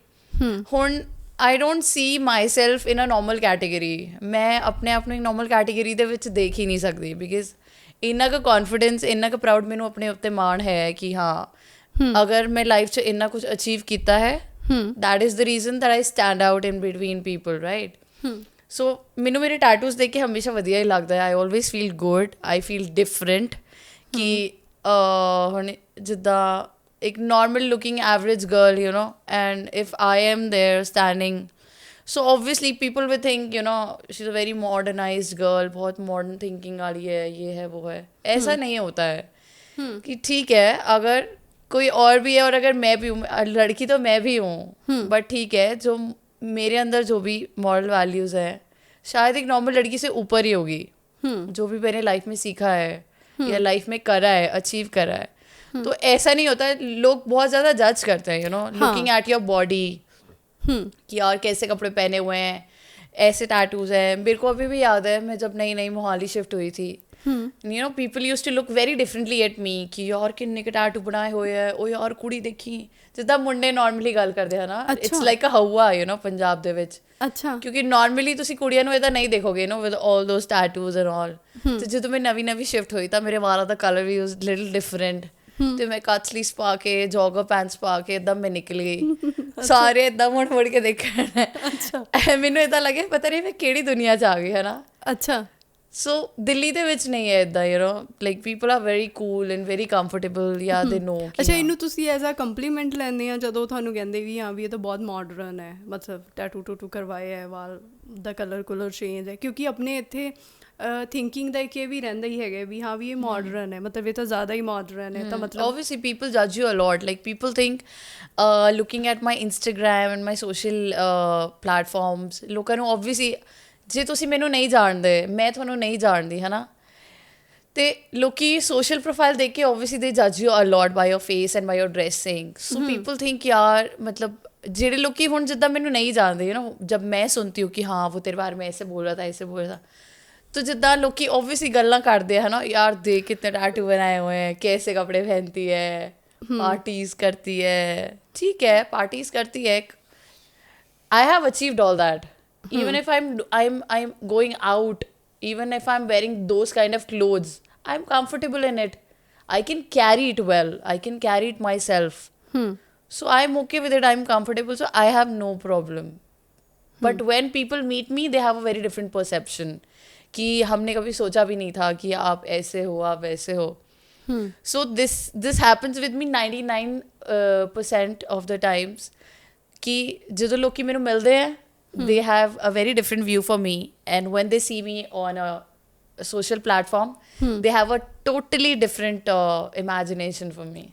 ਹੁਣ I don't see myself in a normal category. ਮੈਂ ਆਪਣੇ ਆਪ ਨੂੰ ਇੱਕ normal category ਦੇ ਵਿੱਚ ਦੇਖ ਹੀ ਨਹੀਂ ਸਕਦੀ, because ਇੰਨਾ ਕੁ ਕੌਨਫੀਡੈਂਸ, ਇੰਨਾ ਕੁ ਪ੍ਰਾਊਡ ਮੈਨੂੰ ਆਪਣੇ ਉੱਤੇ ਮਾਣ ਹੈ ਕਿ ਹਾਂ ਅਗਰ ਮੈਂ ਲਾਈਫ 'ਚ ਇੰਨਾ ਕੁਛ ਅਚੀਵ ਕੀਤਾ ਹੈ, that is the reason that I stand out in between people, right? So ਮੈਨੂੰ ਮੇਰੇ ਟੈਟੂਜ਼ ਦੇਖ ਕੇ ਹਮੇਸ਼ਾ ਵਧੀਆ ਹੀ ਲੱਗਦਾ ਹੈ। I always feel good, I feel different, ਕਿ ਹੁਣ ਜਿੱਦਾਂ ਇੱਕ normal looking average girl, you know, and if I am there standing, so obviously people will think, you know, she's a very modernized girl, बहुत modern thinking वाली है, ये है वो है। ऐसा नहीं होता है कि ठीक है अगर कोई और भी है और अगर मैं भी हूँ, लड़की तो मैं भी हूँ, बट ठीक है जो मेरे अंदर जो भी मॉरल वैल्यूज़ हैं शायद एक नॉर्मल लड़की से ऊपर ही होगी, जो भी मैंने लाइफ में सीखा है या लाइफ में करा है, अचीव करा है। तो ऐसा नहीं होता है, लोग बहुत ज़्यादा जज करते हैं, you know, looking at your body, कि यार कैसे कपड़े पहने हुए हैं, ऐसे टैटूज हैं। मेरे को अभी भी याद है मैं जब नई नई मोहाली शिफ्ट हुई थी, you know, people use to look very differently at me कि यार किन्ने के टैटू बनाए हुए है, ओ यार कुड़ी देखी, जिद्दां मुंडे नॉर्मली गल करदे है ना, इट्स लाइक अ हवा, यू नो, पंजाब दे विच। अच्छा, क्योंकि नॉर्मली तुसी कुड़ियां नूं इदां नहीं देखोगे, no, with all those tattoos and all. तो ਜਦੋਂ मैं नवी शिफ्ट हुई ਤਾਂ ਮੇਰੇ ਵਾਲਾਂ ਦਾ ਕਲਰ ਵੀ ਵਾਸ ਲਿਟਲ ਡਿਫਰੈਂਟ, ਤੇ ਮੈਂ ਕੱਟ ਸਲੀਵਸ ਪਾ ਕੇ ਜੋਗਰ ਪੈਂਟਸ ਪਾ ਕੇ ਇੱਦਾਂ ਮੈਂ ਨਿਕਲ ਗਈ, ਸਾਰੇ ਇੱਦਾਂ ਮੁੜ ਕੇ ਦੇਖਣ। ਅੱਛਾ, ਮੈਨੂੰ ਇੱਦਾਂ ਲੱਗੇ ਪਤਾ ਨਹੀਂ ਮੈਂ ਕਿਹੜੀ ਦੁਨੀਆ 'ਚ ਆ ਗਈ, ਹੈ ਨਾ। ਅੱਛਾ, ਸੋ ਦਿੱਲੀ ਦੇ ਵਿੱਚ ਨਹੀਂ ਹੈ ਇੱਦਾਂ, you know, like people are very cool and very comfortable, ਜਾਂ ਦੇ ਨੋ। ਅੱਛਾ, ਇਹਨੂੰ ਤੁਸੀਂ ਐਜ਼ ਅ ਕੰਪਲੀਮੈਂਟ ਲੈਂਦੇ ਆ ਜਦੋਂ ਤੁਹਾਨੂੰ ਕਹਿੰਦੇ ਵੀ ਹਾਂ ਵੀ ਇਹ ਤਾਂ ਬਹੁਤ ਮਾਡਰਨ ਹੈ, ਮਤਲਬ ਟੈਟੂ ਟੂਟੂ ਕਰਵਾਏ ਹੈ, ਵਾਲ ਦਾ ਕਲਰ ਚੇਂਜ ਹੈ, ਕਿਉਂਕਿ ਆਪਣੇ ਇੱਥੇ ਥਿੰਕਿੰਗ ਦਾ ਇੱਕ ਇਹ ਵੀ ਰਹਿੰਦਾ ਹੀ ਹੈਗਾ ਵੀ ਹਾਂ ਵੀ ਇਹ ਮਾਡਰਨ ਹੈ, ਮਤਲਬ ਇਹ ਤਾਂ ਜ਼ਿਆਦਾ ਹੀ ਮਾਡਰਨ ਹੈ, ਤਾਂ ਮਤਲਬ obviously people judge you a lot, like people think looking at my Instagram and my social platforms, ਲੋਕਾਂ ਨੂੰ obviously ਜੇ ਤੁਸੀਂ ਮੈਨੂੰ ਨਹੀਂ ਜਾਣਦੇ, ਮੈਂ ਤੁਹਾਨੂੰ ਨਹੀਂ ਜਾਣਦੀ, ਹੈ ਨਾ, ਤੇ ਲੋਕੀ ਸੋਸ਼ਲ ਪ੍ਰੋਫਾਈਲ ਦੇਖ ਕੇ obviously they judge you a lot by your face and by your dressing, so people think यार मतलब ਜਿਹੜੇ ਲੋਕੀ ਹੁਣ ਜਿੱਦਾਂ ਮੈਨੂੰ नहीं जानते, यू नो, जब मैं सुनती हूँ कि हाँ वो तेरे बारे में ऐसे बोल रहा था, ऐसे बोल रहा था, तो जिद्दां लोग ऑब्वियसली गल्लां करते हैं ना, यार देख कितने टैटू बनाए हुए हैं, कैसे कपड़े पहनती है, पार्टीज करती है, ठीक है पार्टीज करती है. I have achieved all that. Even if I'm going out, even if I'm wearing those kind of clothes, I'm comfortable in it. I can carry it well. I can carry it myself. So I'm okay with it. I'm comfortable. So I have no problem. But when people meet me, they have a very different perception. कि हमने कभी सोचा भी नहीं था कि आप ऐसे हो, आप वैसे हो. So this happens with me 99% of the times. कि ਜਦੋਂ ਲੋਕੀ ਮੈਨੂੰ ਮਿਲਦੇ ਹੈ, they have a very different view for me, and when they see me on a social platform, they have a totally different imagination for me.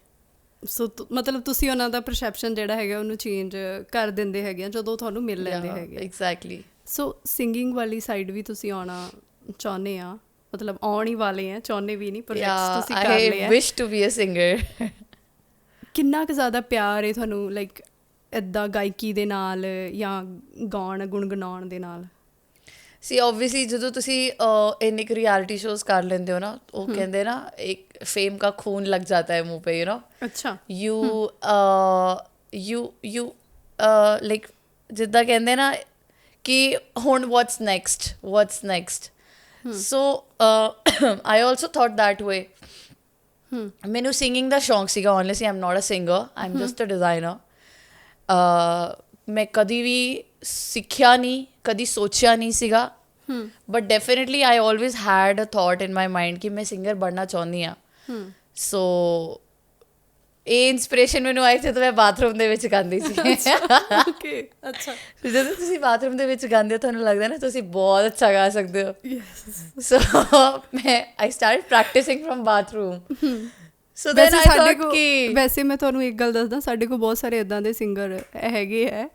ਸੋ ਮਤਲਬ ਤੁਸੀਂ ਉਹਨਾਂ ਦਾ perception ਜਿਹੜਾ ਹੈਗਾ ਉਹਨੂੰ ਚੇਂਜ ਕਰ ਦਿੰਦੇ ਹੈਗੇ ਆ ਜਦੋਂ ਤੁਹਾਨੂੰ ਮਿਲ ਲੈਂਦੇ ਹੈਗੇ. Exactly. ਸੋ ਸਿੰਗਿੰਗ ਵਾਲੀ ਸਾਈਡ ਵੀ ਤੁਸੀਂ ਆਉਣਾ ਚਾਹੁੰਦੇ ਆ, ਮਤਲਬ ਆਉਣ ਹੀ ਵਾਲੇ ਆ, ਚਾਹੁੰਦੇ ਵੀ ਨਹੀਂ, ਪ੍ਰੋਜੈਕਟਸ ਤੁਸੀਂ ਕਰ ਲਏ ਆ. I wish to be a singer. ਕਿੰਨਾ ਕੁ ਜ਼ਿਆਦਾ ਪਿਆਰ ਹੈ ਤੁਹਾਨੂੰ ਲਾਈਕ ਇੱਦਾਂ ਗਾਇਕੀ ਦੇ ਨਾਲ ਜਾਂ ਗਾਉਣ ਗੁਣਗੁਣਾਉਣ ਦੇ ਨਾਲ? ਸੀ ਓਬਵੀਅਸਲੀ ਜਦੋਂ ਤੁਸੀਂ ਇੰਨੇ ਕੁ ਰਿਐਲਿਟੀ ਸ਼ੋਜ਼ ਕਰ ਲੈਂਦੇ ਹੋ ਨਾ, ਉਹ ਕਹਿੰਦੇ ਨਾ ਇੱਕ ਫੇਮ ਕਾ ਖੂਨ ਲੱਗ ਜਾਤਾ ਹੈ ਮੂੰਹ ਪੇ, ਯੂ ਨੋ. ਅੱਛਾ. ਯੂ ਲਾਈਕ ਜਿੱਦਾਂ ਕਹਿੰਦੇ ਨਾ ਕਿ ਹੁਣ what's next. So I also thought that way. ਮੈਨੂੰ ਸਿੰਗਿੰਗ ਦਾ ਸ਼ੌਂਕ ਸੀਗਾ. Honestly I am not a singer, I am just a designer. ਮੈਂ ਕਦੀ ਵੀ ਸਿੱਖਿਆ ਨਹੀਂ, ਕਦੀ ਸੋਚਿਆ ਨਹੀਂ ਸੀਗਾ, but definitely I always had a thought in my mind ਕਿ ਮੈਂ ਸਿੰਗਰ ਬਣਨਾ ਚਾਹੁੰਦੀ ਹਾਂ. ਸੋ ਇਹ ਇਨਸਪੀਰੇਸ਼ਨ ਮੈਨੂੰ ਆਈ ਜਦੋਂ ਮੈਂ ਬਾਥਰੂਮ ਦੇ ਵਿੱਚ ਗਾਉਂਦੀ ਸੀ. ਓਕੇ, ਅੱਛਾ. ਜਦੋਂ ਤੁਸੀਂ ਬਾਥਰੂਮ ਦੇ ਵਿੱਚ ਗਾਉਂਦੇ ਹੋ ਤੁਹਾਨੂੰ ਲੱਗਦਾ ਨਾ ਤੁਸੀਂ ਬਹੁਤ ਅੱਛਾ ਗਾ ਸਕਦੇ ਹੋ. ਸੋ ਮੈਂ I start practising from bathroom. So then I thought ਕਿ ਵੈਸੇ ਮੈਂ ਤੁਹਾਨੂੰ ਇੱਕ ਗੱਲ ਦੱਸਦਾ, ਸਾਡੇ ਕੋਲ ਬਹੁਤ ਸਾਰੇ ਇੱਦਾਂ ਦੇ ਸਿੰਗਰ ਹੈਗੇ ਹੈ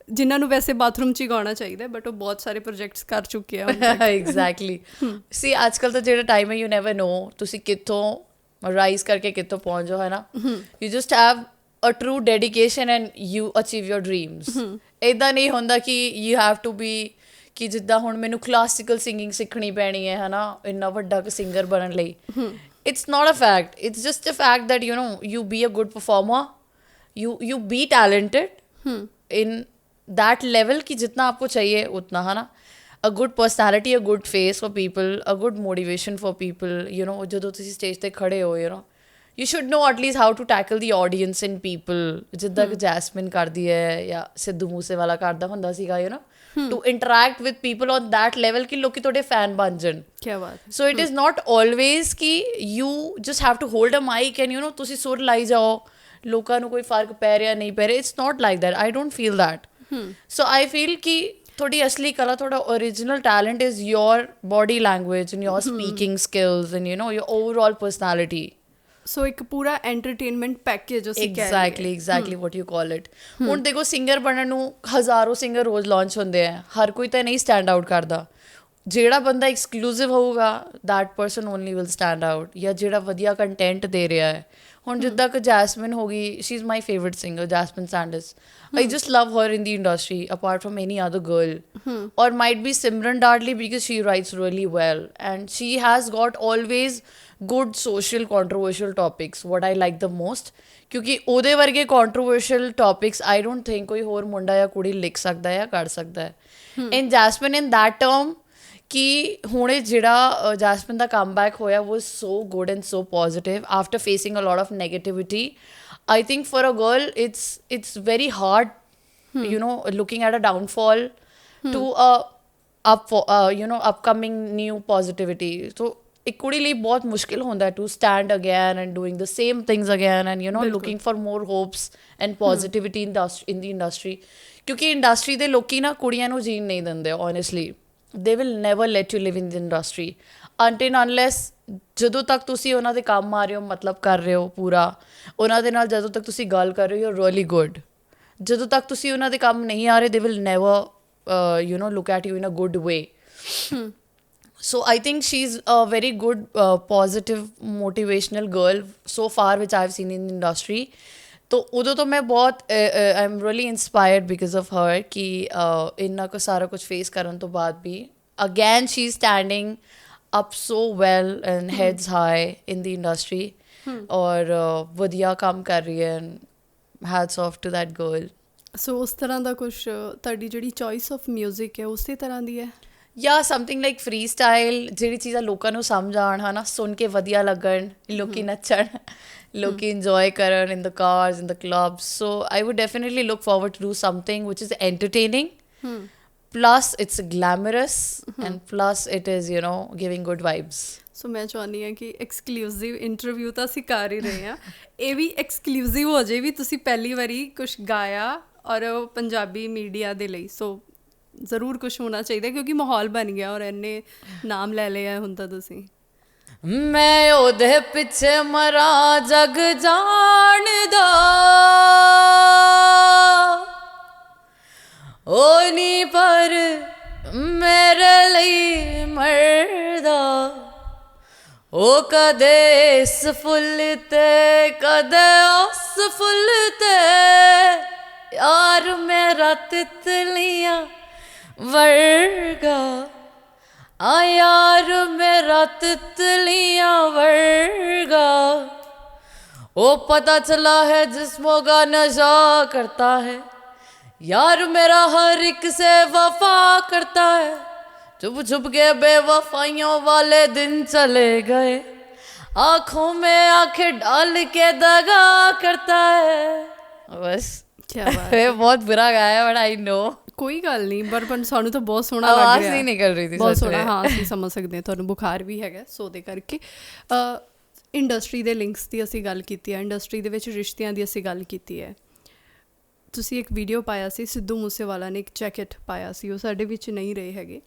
ਜਿਨ੍ਹਾਂ ਨੂੰ ਵੈਸੇ ਬਾਥਰੂਮ 'ਚ ਹੀ ਗਾਉਣਾ ਚਾਹੀਦਾ, ਬਟ ਉਹ ਬਹੁਤ ਸਾਰੇ ਪ੍ਰੋਜੈਕਟਸ ਕਰ ਚੁੱਕੇ ਆ. ਐਗਜ਼ੈਕਟਲੀ. ਸੀ ਅੱਜ ਕੱਲ੍ਹ ਤਾਂ ਜਿਹੜਾ ਟਾਈਮ ਹੈ ਯੂ ਨੈਵਰ ਨੋ ਤੁਸੀਂ ਕਿੱਥੋਂ ਰਾਈਜ਼ ਕਰਕੇ ਕਿੱਥੋਂ ਪਹੁੰਚ ਜਾਓ, ਹੈ ਨਾ. You just have a true dedication and you achieve your dreams. ਇੱਦਾਂ ਨਹੀਂ ਹੁੰਦਾ ਕਿ ਯੂ ਹੈਵ ਟੂ ਬੀ ਕਿ ਜਿੱਦਾਂ ਹੁਣ ਮੈਨੂੰ ਕਲਾਸੀਕਲ ਸਿੰਗਿੰਗ ਸਿੱਖਣੀ ਪੈਣੀ ਹੈ ਨਾ ਇੰਨਾ ਵੱਡਾ ਸਿੰਗਰ ਬਣਨ ਲਈ. It's not a fact. It's just a fact that, you know, you be a good performer. You be talented in that level कि जितना आपको चाहिए उतना, है ना. A good personality, a good face for people, a good motivation for people. You know, ਜਦੋਂ ਤੁਸੀਂ stage ਤੇ ਖੜੇ ਹੋ, you know, you should know at least how to tackle the audience and people. ਜਿੱਦਾਂ ਕਿ ਜੈਸਮਿਨ ਕਰਦੀ ਹੈ ਜਾਂ ਸਿੱਧੂ ਮੂਸੇਵਾਲਾ ਕਰਦਾ ਹੁੰਦਾ ਸੀਗਾ, you know. To interact with people on that level ਕਿ ਲੋਕੀ ਤੁਹਾਡੇ ਫੈਨ ਬਣ ਜਾਣ. ਕਿਆ ਬਾਤ. So it is not always ਕਿ you just have to hold a mic and you know ਤੁਸੀਂ ਸੁਰ ਲਾਈ ਜਾਓ, ਲੋਕਾਂ ਨੂੰ ਕੋਈ ਫਰਕ ਪੈ ਰਿਹਾ ਨਹੀਂ ਪੈ ਰਿਹਾ. It's not like that. I don't feel that. So I feel ਕਿ ਤੁਹਾਡੀ ਅਸਲੀ ਕਲਾ, ਤੁਹਾਡਾ original talent is your body language and your speaking skills and you know your overall personality. ਸੋ ਇੱਕ ਪੂਰਾ ਐਂਟਰਟੇਨਮੈਂਟ ਪੈਕੇਜ ਅਸੀਂ ਕਹਿ ਰਹੇ ਹਾਂ. Exactly what you call it. ਹੁਣ ਦੇਖੋ ਸਿੰਗਰ ਬਣਨ ਨੂੰ ਹਜ਼ਾਰੋਂ ਸਿੰਗਰ ਰੋਜ਼ ਲਾਂਚ ਹੁੰਦੇ ਆ, ਹਰ ਕੋਈ ਤਾਂ ਨਹੀਂ ਸਟੈਂਡ ਆਊਟ ਕਰਦਾ. ਜਿਹੜਾ ਬੰਦਾ ਐਕਸਕਲੂਸਿਵ ਹੋਊਗਾ that person only will stand out, ਜਾਂ ਜਿਹੜਾ ਵਧੀਆ ਕੰਟੈਂਟ ਦੇ ਰਿਹਾ ਹੈ. ਹੁਣ ਜਿੱਦਾਂ ਕਿ ਜੈਸਮਿਨ ਹੋ ਗਈ, she is my favourite singer, Jasmine Sanders. I just love her in the industry apart from any other girl. Or might be Simran Dadli because she writes really well and she has got always good social controversial topics, what I like the most. ਕਿਉਂਕਿ ਉਹਦੇ ਵਰਗੇ controversial topics I don't think ਕੋਈ ਹੋਰ ਮੁੰਡਾ ਜਾਂ ਕੁੜੀ ਲਿਖ ਸਕਦਾ ਹੈ ਜਾਂ ਕਰ ਸਕਦਾ ਹੈ. And Jasmine in that term ਕਿ ਹੁਣੇ ਜਿਹੜਾ ਜੈਸਮਿਨ ਦਾ ਕਮਬੈਕ ਹੋਇਆ was so good and so positive after facing a lot of negativity. I think for a girl it's very hard, you know, looking at a downfall to upcoming new positivity. So ਇੱਕ ਕੁੜੀ ਲਈ ਬਹੁਤ ਮੁਸ਼ਕਿਲ ਹੁੰਦਾ to stand again and doing the same things again and you know looking for more hopes and positivity in the industry. ਕਿਉਂਕਿ industry ਦੇ ਲੋਕੀ ਨਾ ਕੁੜੀਆਂ ਨੂੰ ਜੀਣ ਨਹੀਂ ਦਿੰਦੇ honestly. They will never let you live in the industry until unless ਜਦੋਂ ਤੱਕ ਤੁਸੀਂ ਉਹਨਾਂ ਦੇ ਕੰਮ ਆ ਰਹੇ ਹੋ, ਮਤਲਬ ਕਰ ਰਹੇ ਹੋ ਪੂਰਾ ਉਹਨਾਂ ਦੇ ਨਾਲ, ਜਦੋਂ ਤੱਕ ਤੁਸੀਂ ਗੱਲ ਕਰ ਰਹੇ ਹੋ you're really good. ਜਦੋਂ ਤੱਕ ਤੁਸੀਂ ਉਹਨਾਂ ਦੇ ਕੰਮ ਨਹੀਂ ਆ ਰਹੇ they will never you know look at you in a good way. So I think she's a very good positive motivational girl so far which I've seen in the industry. तो उदो तो मैं बहुत I am really inspired because of her कि इन्ना को सारा कुछ फेस करने तो बाद भी again she is standing up so well and heads high in the industry. ਔਰ ਵਧੀਆ ਕੰਮ ਕਰ ਰਹੀ ਹੈ hats off to that girl. So ਉਸ ਤਰ੍ਹਾਂ ਦਾ ਕੁਝ ਤੁਹਾਡੀ ਜਿਹੜੀ ਚੋਇਸ ਆਫ 뮤직 ਹੈ ਉਸੇ ਤਰ੍ਹਾਂ ਦੀ ਹੈ ਜਾਂ ਸਮਥਿੰਗ ਲਾਈਕ ਫਰੀ ਸਟਾਈਲ, ਜਿਹੜੀ ਚੀਜ਼ਾਂ ਲੋਕਾਂ ਨੂੰ ਸਮਝ ਆਉਣ, ਹੈ ਨਾ, ਸੁਣ ਕੇ ਵਧੀਆ ਲੱਗਣ, ਲੋਕੀ ਨੱਚਣ, ਲੋਕੀ ਇੰਜੋਏ ਕਰਨ in the cars, in the clubs. So I would definitely look forward to do something which is entertaining, plus it's glamorous and plus it is, you know, giving good vibes. ਸੋ ਮੈਂ ਚਾਹੁੰਦੀ ਹਾਂ ਕਿ exclusive interview ਤਾਂ ਅਸੀਂ ਕਰ ਹੀ ਰਹੇ ਹਾਂ, ਇਹ ਵੀ ਐਕਸਕਲੂਸਿਵ ਹੋ ਜਾਏ ਵੀ ਤੁਸੀਂ ਪਹਿਲੀ ਵਾਰੀ ਕੁਝ ਗਾਇਆ ਔਰ ਪੰਜਾਬੀ ਮੀਡੀਆ ਦੇ ਲਈ। ਸੋ ਜ਼ਰੂਰ ਕੁਝ ਹੋਣਾ ਚਾਹੀਦਾ ਕਿਉਂਕਿ ਮਾਹੌਲ ਬਣ ਗਿਆ ਔਰ ਇੰਨੇ ਨਾਮ ਲੈ ਲਿਆ ਹੁਣ ਤਾਂ ਤੁਸੀਂ। ਮੈਂ ਉਹਦੇ ਪਿੱਛੇ ਮਰਾਂ ਜਗ ਜਾਣਦਾ, ਉਹ ਨਹੀਂ ਪਰ ਮੇਰੇ ਲਈ ਮਰਦਾ, ਉਹ ਕਦੇ ਇਸ ਫੁੱਲ ਤੇ ਕਦੇ ਉਸ ਫੁੱਲ ਤੇ, ਯਾਰ ਮੇਰਾ ਤਿਤਲੀਆਂ ਵਰਗਾ, ਆ ਯਾਰ ਮੇਰਾ ਤਿਤਲੀਆਂ ਵਰਗਾ, ਉਹ ਪਤਾ ਚਲਾ ਹੈ ਜਿਸਮੋਂ का नशा करता है, यार मेरा हर एक से वफा करता है, चुप चुप के बेवफाइयों वाले दिन चले गए, आँखों में आंखें डाल के दगा करता है। बस क्या बात है। बहुत बुरा गाया बट आई नो, ਕੋਈ ਗੱਲ ਨਹੀਂ, ਪਰ ਸਾਨੂੰ ਤਾਂ ਬਹੁਤ ਸੋਹਣਾ ਲੱਗ ਰਿਹਾ, ਆਵਾਜ਼ ਨਹੀਂ ਨਿਕਲ ਰਹੀ ਸੀ, ਬਹੁਤ ਸੋਹਣਾ। ਹਾਂ ਅਸੀਂ ਸਮਝ ਸਕਦੇ ਹਾਂ, ਤੁਹਾਨੂੰ ਬੁਖਾਰ ਵੀ ਹੈਗਾ ਸੋ ਦੇ ਕਰਕੇ। ਇੰਡਸਟਰੀ ਦੇ ਲਿੰਕਸ ਦੀ ਅਸੀਂ ਗੱਲ ਕੀਤੀ ਹੈ, ਇੰਡਸਟਰੀ ਦੇ ਵਿੱਚ ਰਿਸ਼ਤਿਆਂ ਦੀ ਅਸੀਂ ਗੱਲ ਕੀਤੀ ਹੈ। ਤੁਸੀਂ ਇੱਕ ਵੀਡੀਓ ਪਾਇਆ ਸੀ, ਸਿੱਧੂ ਮੂਸੇਵਾਲਾ ਨੇ ਇੱਕ ਜੈਕਟ ਪਾਇਆ ਸੀ, ਉਹ ਸਾਡੇ ਵਿੱਚ ਨਹੀਂ ਰਹੇ ਹੈਗੇ,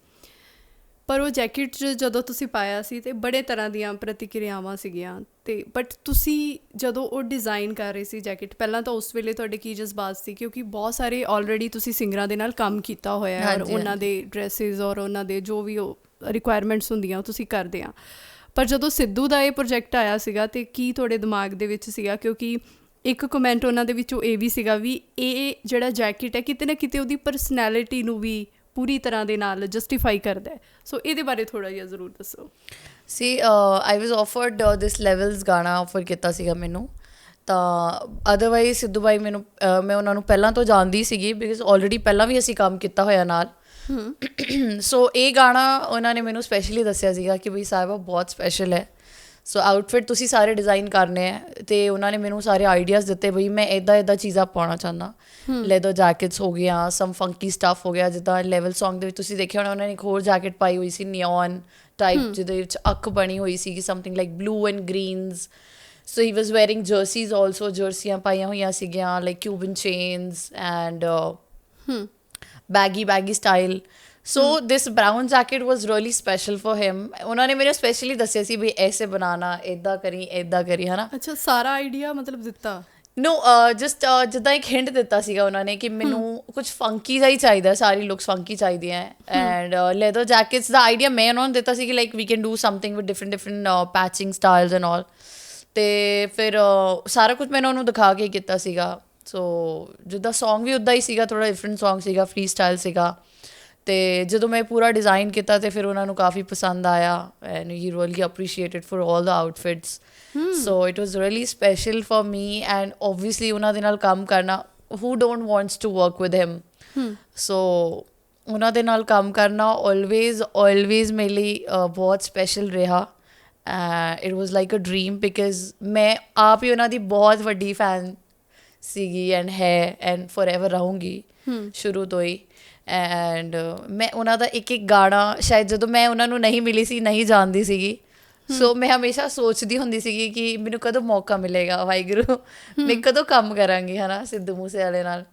ਪਰ ਉਹ ਜੈਕਟ ਜਦੋਂ ਤੁਸੀਂ ਪਾਇਆ ਸੀ ਤੇ ਬੜੇ ਤਰ੍ਹਾਂ ਦੀਆਂ ਪ੍ਰਤੀਕਿਰਿਆਵਾਂ ਸੀਗੀਆਂ। ਅਤੇ ਬਟ ਤੁਸੀਂ ਜਦੋਂ ਉਹ ਡਿਜ਼ਾਈਨ ਕਰ ਰਹੇ ਸੀ ਜੈਕਟ, ਪਹਿਲਾਂ ਤਾਂ ਉਸ ਵੇਲੇ ਤੁਹਾਡੇ ਕੀ ਜਜ਼ਬਾਤ ਸੀ? ਕਿਉਂਕਿ ਬਹੁਤ ਸਾਰੇ ਆਲਰੇਡੀ ਤੁਸੀਂ ਸਿੰਗਰਾਂ ਦੇ ਨਾਲ ਕੰਮ ਕੀਤਾ ਹੋਇਆ ਔਰ ਉਹਨਾਂ ਦੇ ਡਰੈਸਿਸ ਔਰ ਉਹਨਾਂ ਦੇ ਜੋ ਵੀ ਉਹ ਰਿਕੁਆਇਰਮੈਂਟਸ ਹੁੰਦੀਆਂ ਉਹ ਤੁਸੀਂ ਕਰਦੇ ਆ, ਪਰ ਜਦੋਂ ਸਿੱਧੂ ਦਾ ਇਹ ਪ੍ਰੋਜੈਕਟ ਆਇਆ ਸੀਗਾ ਅਤੇ ਕੀ ਤੁਹਾਡੇ ਦਿਮਾਗ ਦੇ ਵਿੱਚ ਸੀਗਾ? ਕਿਉਂਕਿ ਇੱਕ ਕਮੈਂਟ ਉਹਨਾਂ ਦੇ ਵਿੱਚੋਂ ਇਹ ਵੀ ਸੀਗਾ ਵੀ ਇਹ ਜਿਹੜਾ ਜੈਕਟ ਹੈ ਕਿਤੇ ਨਾ ਕਿਤੇ ਉਹਦੀ ਪਰਸਨੈਲਿਟੀ ਨੂੰ ਵੀ ਪੂਰੀ ਤਰ੍ਹਾਂ ਦੇ ਨਾਲ ਜਸਟੀਫਾਈ ਕਰਦਾ ਹੈ। ਸੋ ਇਹਦੇ ਬਾਰੇ ਥੋੜ੍ਹਾ ਜਿਹਾ ਜ਼ਰੂਰ ਦੱਸੋ। ਸੀ ਆਈ ਵਾਜ਼ ਆਫਰਡ ਦਿਸ ਲੈਵਲਸ ਗਾਣਾ ਆਫਰ ਕੀਤਾ ਸੀਗਾ ਮੈਨੂੰ, ਤਾਂ ਅਦਰਵਾਈਜ਼ ਸਿੱਧੂ ਬਾਈ ਮੈਨੂੰ ਮੈਂ ਉਹਨਾਂ ਨੂੰ ਪਹਿਲਾਂ ਤੋਂ ਜਾਣਦੀ ਸੀਗੀ ਬਿਕੋਜ਼ ਆਲਰੇਡੀ ਪਹਿਲਾਂ ਵੀ ਅਸੀਂ ਕੰਮ ਕੀਤਾ ਹੋਇਆ ਨਾਲ। ਸੋ ਇਹ ਗਾਣਾ ਉਹਨਾਂ ਨੇ ਮੈਨੂੰ ਸਪੈਸ਼ਲੀ ਦੱਸਿਆ ਸੀਗਾ ਕਿ ਬਈ ਸਾਹਿਬਾ ਬਹੁਤ ਸਪੈਸ਼ਲ ਹੈ, ਸੋ ਆਊਟਫਿਟ ਤੁਸੀਂ ਸਾਰੇ ਡਿਜ਼ਾਈਨ ਕਰਨੇ ਹੈ, ਅਤੇ ਉਹਨਾਂ ਨੇ ਮੈਨੂੰ ਸਾਰੇ ਆਈਡੀਆਜ਼ ਦਿੱਤੇ ਬਈ ਮੈਂ ਇੱਦਾਂ ਚੀਜ਼ਾਂ ਪਾਉਣਾ ਚਾਹੁੰਦਾ, ਲੈਦਰ ਜੈਕਟਸ ਹੋ ਗਈਆਂ, ਸਮ ਫੰਕੀ ਸਟੱਫ ਹੋ ਗਿਆ, ਜਿੱਦਾਂ ਲੈਵਲ ਸੌਂਗ ਦੇ ਵਿੱਚ ਤੁਸੀਂ ਦੇਖਿਆ ਹੋਣਾ ਉਹਨਾਂ ਨੇ ਇੱਕ ਹੋਰ ਜੈਕਟ ਪਾਈ ਹੋਈ ਸੀ ਨਿਓਨ ਟਾਈਪ, ਜਿਹਦੇ ਵਿੱਚ ਅੱਖ ਬਣੀ ਹੋਈ ਸੀਗੀ something like blue and greens. So he was wearing jerseys also, ਜਰਸੀਆਂ ਪਾਈਆਂ ਹੋਈਆਂ ਸੀਗੀਆਂ like Cuban chains and baggy style. So this brown jacket was really special for him. ਉਹਨਾਂ ਨੇ ਮੈਨੂੰ ਸਪੈਸ਼ਲੀ ਦੱਸਿਆ ਸੀ ਵੀ ਐਸੇ ਬਣਾਉਣਾ, ਇੱਦਾਂ ਕਰੀ ਹੈ ਨਾ। ਅੱਛਾ, ਸਾਰਾ ਆਈਡੀਆ ਮਤਲਬ ਦਿੱਤਾ? ਨੋ, ਜਸਟ ਜਿੱਦਾਂ ਇੱਕ ਹਿੰਟ ਦਿੱਤਾ ਸੀਗਾ ਉਹਨਾਂ ਨੇ ਕਿ ਮੈਨੂੰ ਕੁਝ ਫੰਕੀ ਜਿਹਾ ਹੀ ਚਾਹੀਦਾ, ਸਾਰੀ ਲੁੱਕਸ ਫੰਕੀ ਚਾਹੀਦੀਆਂ ਐਂਡ ਲੈਦਰ ਜੈਕਟਸ ਦਾ ਆਈਡੀਆ ਮੈਂ ਉਹਨਾਂ ਨੂੰ ਦਿੱਤਾ ਸੀ ਕਿ like we can do something with different patching styles and all, ਅਤੇ ਫਿਰ ਸਾਰਾ ਕੁਝ ਮੈਂ ਉਹਨਾਂ ਨੂੰ ਦਿਖਾ ਕੇ ਕੀਤਾ ਸੀਗਾ। ਸੋ ਜਿੱਦਾਂ ਸੌਂਗ ਵੀ ਉੱਦਾਂ ਹੀ ਸੀਗਾ, ਥੋੜ੍ਹਾ ਡਿਫਰੈਂਟ ਸੌਂਗ ਸੀਗਾ, ਫਰੀ ਸਟਾਈਲ ਸੀਗਾ, ਅਤੇ ਜਦੋਂ ਮੈਂ ਪੂਰਾ ਡਿਜ਼ਾਈਨ ਕੀਤਾ ਅਤੇ ਫਿਰ ਉਹਨਾਂ ਨੂੰ ਕਾਫੀ ਪਸੰਦ ਆਇਆ and he really appreciated for all the outfits. So it was really special for me and obviously ਉਹਨਾਂ ਦੇ ਨਾਲ ਕੰਮ ਕਰਨਾ, who don't wants to work with him. So ਉਹਨਾਂ ਦੇ ਨਾਲ ਕੰਮ ਕਰਨਾ ਆਲਵੇਜ਼ ਮੇਰੇ ਲਈ ਬਹੁਤ ਸਪੈਸ਼ਲ ਰਿਹਾ। It was like a dream because ਮੈਂ ਆਪ ਹੀ ਉਹਨਾਂ ਦੀ ਬਹੁਤ ਵੱਡੀ ਫੈਨ ਸੀਗੀ ਐਂਡ ਹੈ ਐਂਡ ਫੋਰ ਐਵਰ ਰਹੂੰਗੀ ਸ਼ੁਰੂ ਤੋਂ ਹੀ। ਐਂਡ ਮੈਂ ਉਹਨਾਂ ਦਾ ਇੱਕ ਗਾਣਾ ਸ਼ਾਇਦ ਜਦੋਂ ਮੈਂ ਉਹਨਾਂ ਨੂੰ ਨਹੀਂ ਮਿਲੀ ਸੀ, ਨਹੀਂ ਜਾਣਦੀ ਸੀਗੀ, ਸੋ ਮੈਂ ਹਮੇਸ਼ਾ ਸੋਚਦੀ ਹੁੰਦੀ ਸੀਗੀ ਕਿ ਮੈਨੂੰ ਕਦੋਂ ਮੌਕਾ ਮਿਲੇਗਾ, ਵਾਹਿਗੁਰੂ ਮੈਂ ਕਦੋਂ ਕੰਮ ਕਰਾਂਗੀ ਹੈ ਨਾ ਸਿੱਧੂ ਮੂਸੇਵਾਲੇ ਨਾਲ।